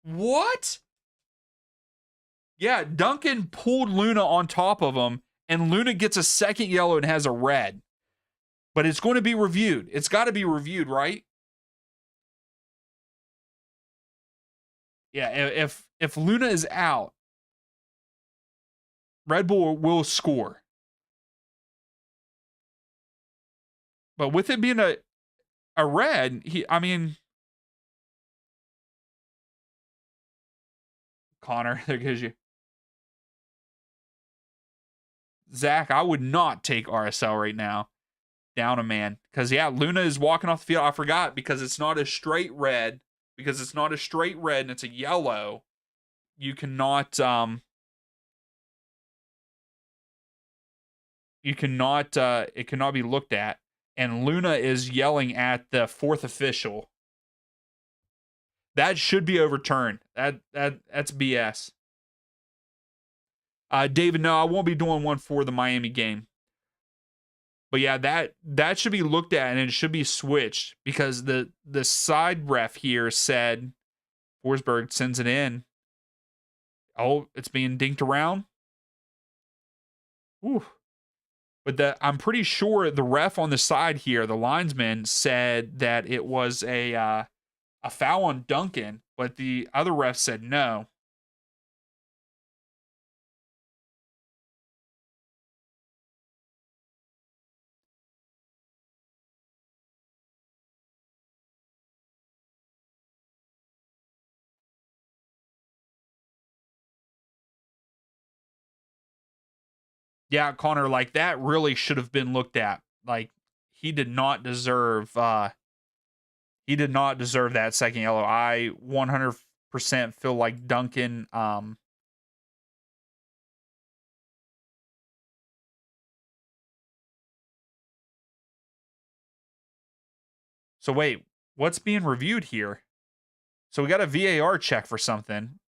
What? Yeah, Duncan pulled Luna on top of him, and Luna gets a second yellow and has a red. But it's going to be reviewed. It's got to be reviewed, right? Yeah, if Luna is out, Red Bull will score. But with it being a red, I mean, Connor, there goes you. Zach, I would not take RSL right now. Down a man. Because, yeah, Luna is walking off the field. I forgot because it's not a straight red. Because it's not a straight red and it's a yellow. You cannot, it cannot be looked at. And Luna is yelling at the fourth official. That should be overturned. That's BS. David, no, I won't be doing one for the Miami game. But yeah, that should be looked at and it should be switched because the side ref here said Forsberg sends it in. Oh, it's being dinked around. Ooh. But I'm pretty sure the ref on the side here, the linesman, said that it was a foul on Duncan, but the other ref said no. Yeah, Connor, like that really should have been looked at. Like he did not deserve that second yellow. I 100% feel like Duncan So wait, what's being reviewed here? So we got a VAR check for something.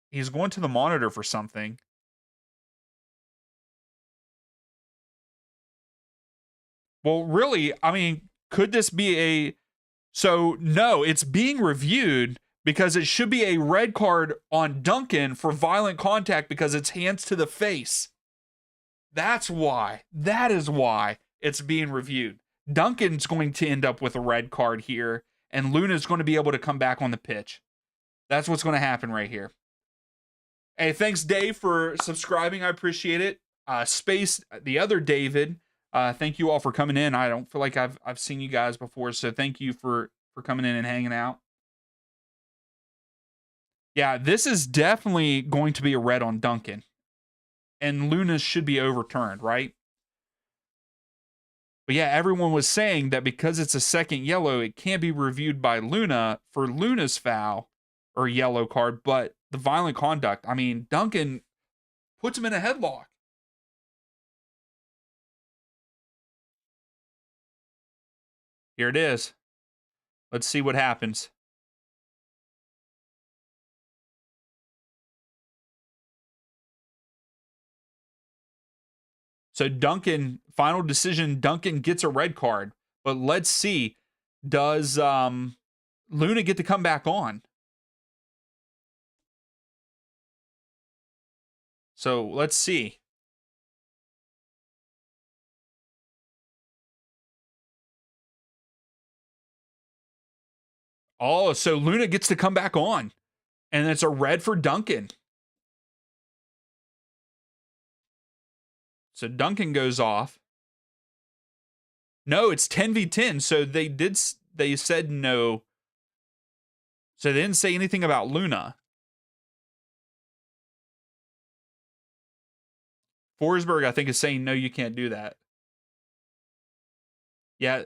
He's going to the monitor for something. Well, really, I mean, could this be a so no, it's being reviewed because it should be a red card on Duncan for violent contact because it's hands to the face. That's why. That is why it's being reviewed. Duncan's going to end up with a red card here, and Luna's going to be able to come back on the pitch. That's what's going to happen right here. Hey, thanks, Dave, for subscribing. I appreciate it. Space, the other David, thank you all for coming in. I don't feel like I've seen you guys before, so thank you for coming in and hanging out. Yeah, this is definitely going to be a red on Duncan, and Luna should be overturned, right? But yeah, everyone was saying that because it's a second yellow, it can't be reviewed by Luna for Luna's foul or yellow card, but the violent conduct, I mean, Duncan puts him in a headlock. Here it is. Let's see what happens. So Duncan, final decision, Duncan gets a red card. But let's see, does Luna get to come back on? So let's see. Oh, so Luna gets to come back on. And it's a red for Duncan. So Duncan goes off. No, it's 10v10. So they said no. So they didn't say anything about Luna. Forsberg, I think, is saying no, you can't do that. Yeah,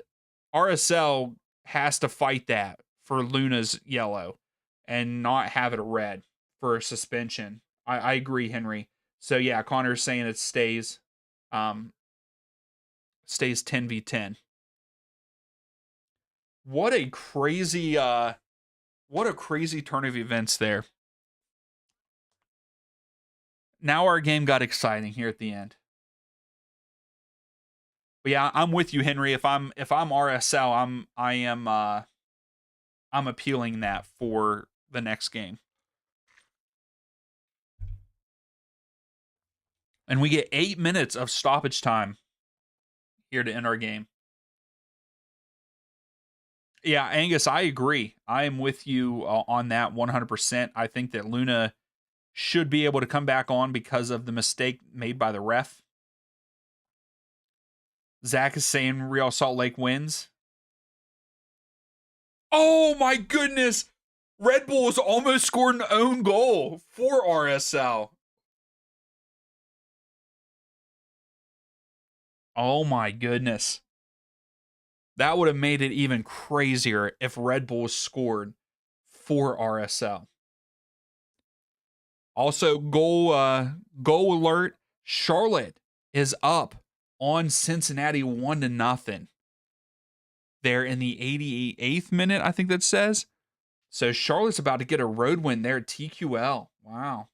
RSL has to fight that for Luna's yellow and not have it a red for suspension. I agree, Henry. So yeah, Connor's saying it stays stays 10v10. What a crazy turn of events there. Now our game got exciting here at the end. But yeah, I'm with you, Henry. If I'm RSL, I'm appealing that for the next game. And we get 8 minutes of stoppage time here to end our game. Yeah, Angus, I agree. I am with you on that 100%. I think that Luna should be able to come back on because of the mistake made by the ref. Zach is saying Real Salt Lake wins. Oh my goodness! Red Bulls almost scored an own goal for RSL. Oh my goodness. That would have made it even crazier if Red Bulls scored for RSL. Also, goal alert. Charlotte is up on Cincinnati 1-0. There in the 88th minute, I think that says. So Charlotte's about to get a road win there at TQL. Wow.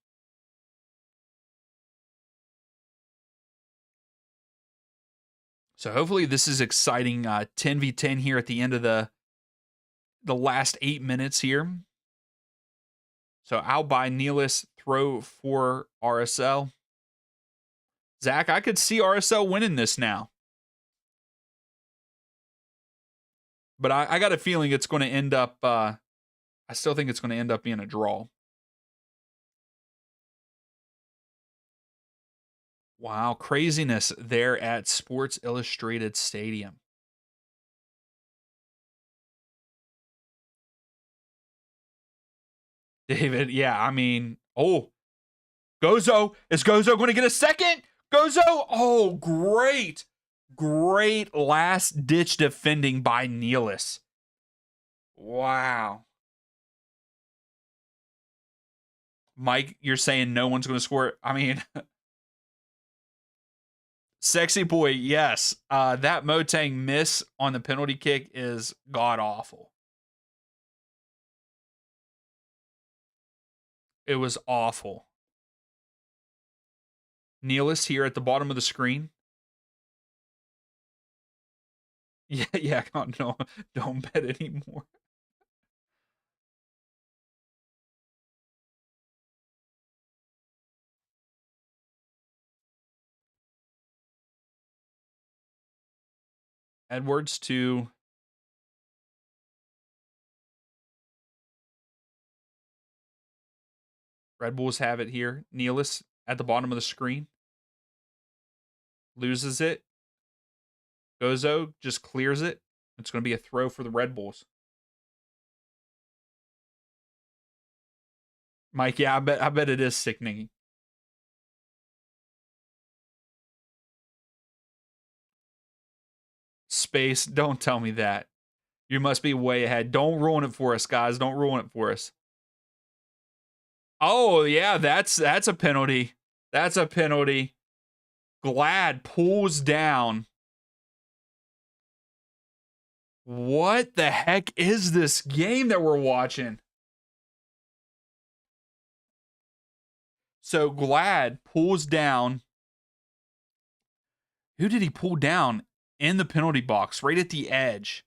So hopefully this is exciting 10v10 here at the end of the last 8 minutes here. So out by Nealis, throw for RSL. Zach, I could see RSL winning this now. But I got a feeling it's going to end up, I still think it's going to end up being a draw. Wow, craziness there at Sports Illustrated Stadium. David, yeah, I mean, Gozo. Is Gozo going to get a second? Gozo, oh, great. Great last ditch defending by Nealis. Wow. Mike, you're saying no one's going to score? I mean, sexy boy, yes. That Motang miss on the penalty kick is god awful. It was awful. Nealis here at the bottom of the screen. Yeah, yeah, don't bet anymore. Edwards to Red Bulls have it here. Nealis at the bottom of the screen loses it. Gozo just clears it. It's going to be a throw for the Red Bulls. Mike, yeah, I bet it is sickening. Space, don't tell me that. You must be way ahead. Don't ruin it for us, guys. Don't ruin it for us. Oh, yeah, that's a penalty. That's a penalty. Glad pulls down. What the heck is this game that we're watching? So Glad pulls down. Who did he pull down in the penalty box right at the edge?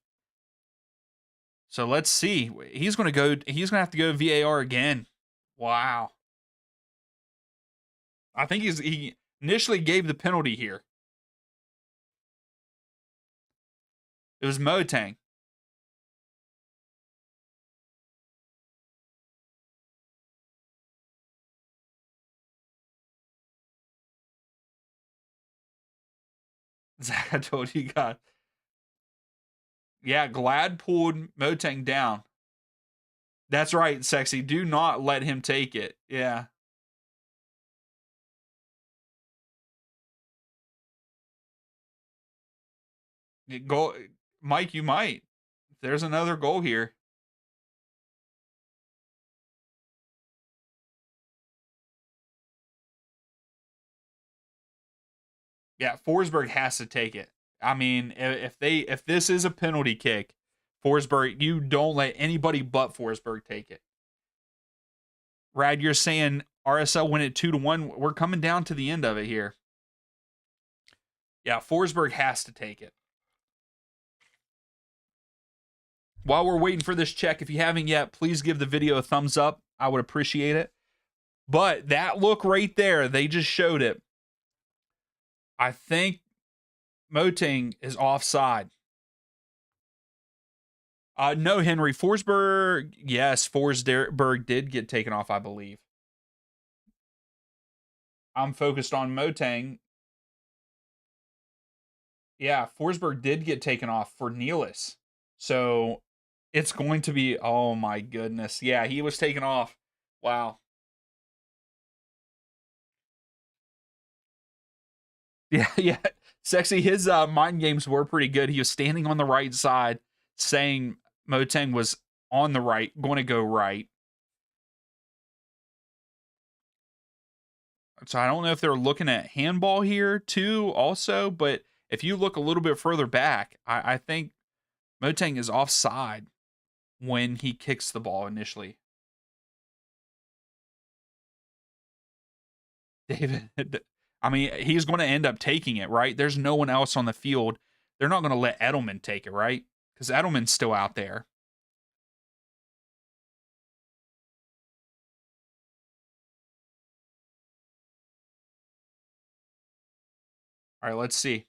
So let's see. He's going to have to go VAR again. Wow. I think he initially gave the penalty here. It was Motang. Zach, I told you God. Yeah, Glad pulled Motang down. That's right, Sexy. Do not let him take it. Yeah. Goal, Mike, you might. There's another goal here. Yeah, Forsberg has to take it. I mean, if this is a penalty kick, Forsberg, you don't let anybody but Forsberg take it. Rad, you're saying RSL win it 2-1. We're coming down to the end of it here. Yeah, Forsberg has to take it. While we're waiting for this check, if you haven't yet, please give the video a thumbs up. I would appreciate it. But that look right there, they just showed it. I think Moting is offside. No, Henry. Forsberg, yes, Forsberg did get taken off, I believe. I'm focused on Motang. Yeah, Forsberg did get taken off for Nealis. So it's going to be, oh my goodness. Yeah, he was taken off. Wow. Yeah, yeah. Sexy, his mind games were pretty good. He was standing on the right side, saying Motang was on the right, going to go right. So I don't know if they're looking at handball here too, also, but if you look a little bit further back, I think Motang is offside when he kicks the ball initially. David, I mean, he's going to end up taking it, right? There's no one else on the field. They're not going to let Edelman take it, right? Because Edelman's still out there. All right, let's see.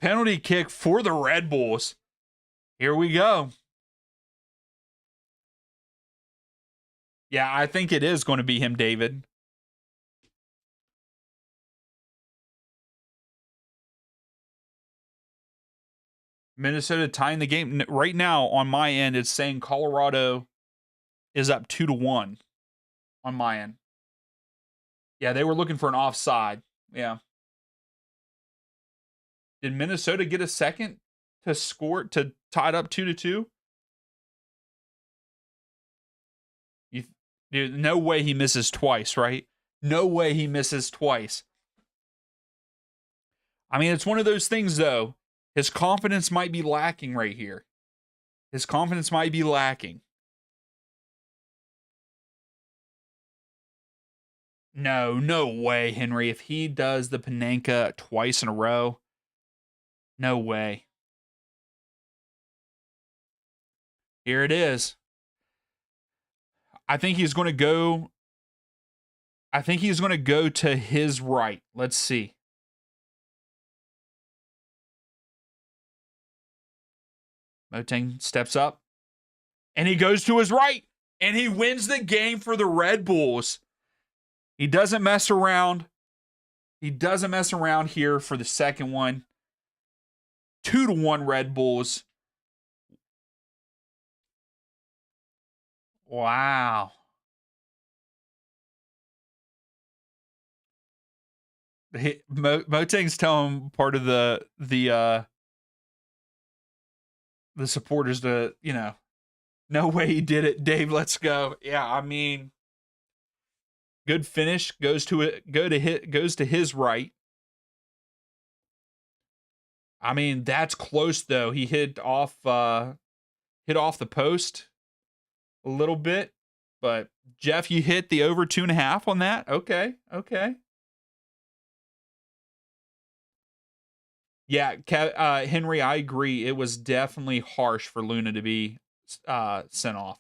Penalty kick for the Red Bulls. Here we go. Yeah, I think it is going to be him, David. Minnesota tying the game. Right now, on my end, it's saying Colorado is up 2-1 on my end. Yeah, they were looking for an offside. Yeah. Did Minnesota get a second to score to tie it up 2-2? Dude, no way he misses twice, right? No way he misses twice. I mean, it's one of those things though. His confidence might be lacking right here. His confidence might be lacking. No, no way, Henry. If he does the Panenka twice in a row, no way. Here it is. I think he's going to go. I think he's going to go to his right. Let's see. Moteng steps up and he goes to his right and he wins the game for the Red Bulls. He doesn't mess around. He doesn't mess around here for the second one. 2-1 Red Bulls. Wow. Moteng's telling part of the supporters to, no way he did it. Dave, let's go. Yeah, I mean, good finish. Goes to his right. I mean, that's close though. He hit off the post a little bit. But Jeff, you hit the over 2.5 on that? Okay. Yeah, Henry, I agree. It was definitely harsh for Luna to be sent off.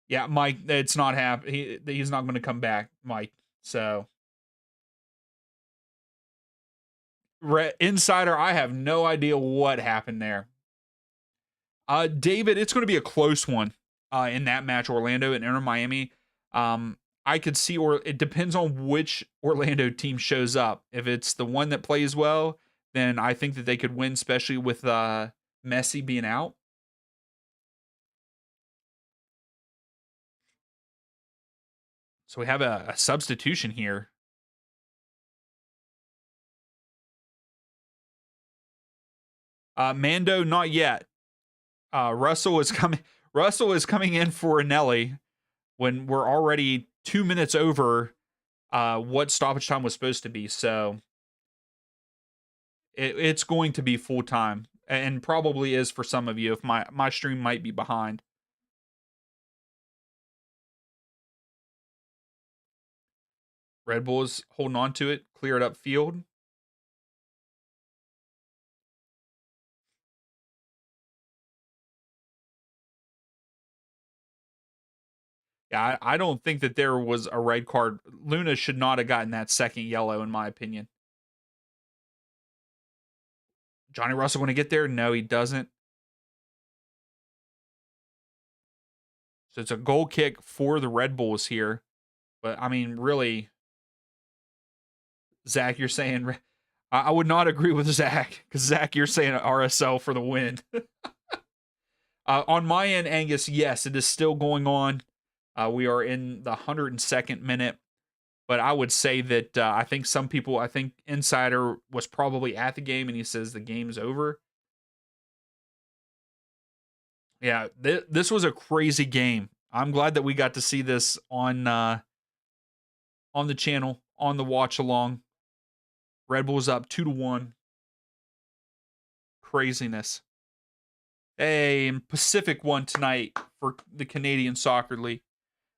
Yeah, Mike, it's not happening. He's not going to come back, Mike. So, Insider, I have no idea what happened there. David, it's going to be a close one in that match, Orlando and Inter Miami. I could see, or it depends on which Orlando team shows up. If it's the one that plays well, then I think that they could win, especially with Messi being out. So we have a substitution here. Mando, not yet. Russell is coming. Russell is coming in for Anelli when we're already 2 minutes over what stoppage time was supposed to be. So it's going to be full time, and probably is for some of you. If my stream might be behind. Red Bulls holding on to it, clear it up field. Yeah, I don't think that there was a red card. Luna should not have gotten that second yellow, in my opinion. Johnny Russell going to get there? No, he doesn't. So it's a goal kick for the Red Bulls here. But, I mean, really, Zach, you're saying... I would not agree with Zach, because, Zach, you're saying RSL for the win. On my end, Angus, yes, it is still going on. We are in the 102nd minute. But I would say that I think Insider was probably at the game, and he says the game's over. Yeah, this was a crazy game. I'm glad that we got to see this on the channel, on the watch along. Red Bulls up 2-1. Craziness. A Pacific one tonight for the Canadian Soccer League.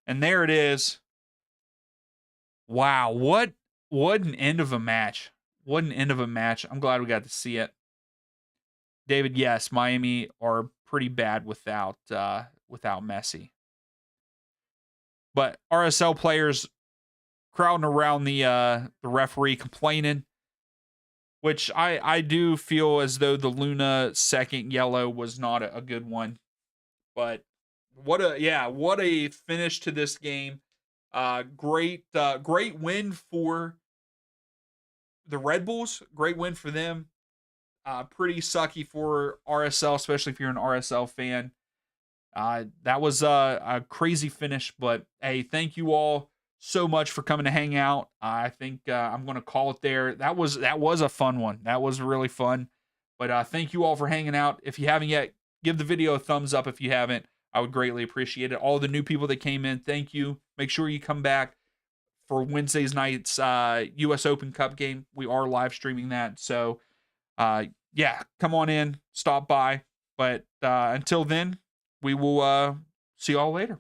And there it is. Wow, what an end of a match. What an end of a match. I'm glad we got to see it. David, yes, Miami are pretty bad without Messi. But RSL players crowding around the referee complaining, which I do feel as though the Luna second yellow was not a good one. But what a finish to this game. Great win for the Red Bulls. Great win for them. Pretty sucky for RSL, especially if you're an RSL fan. That was a crazy finish, but hey, thank you all so much for coming to hang out. I think I'm going to call it there. That was a fun one. That was really fun. But thank you all for hanging out. If you haven't yet, give the video a thumbs up if you haven't. I would greatly appreciate it. All the new people that came in, thank you. Make sure you come back for Wednesday's night's U.S. Open Cup game. We are live streaming that. So, yeah, come on in, stop by. But until then, we will see y'all later.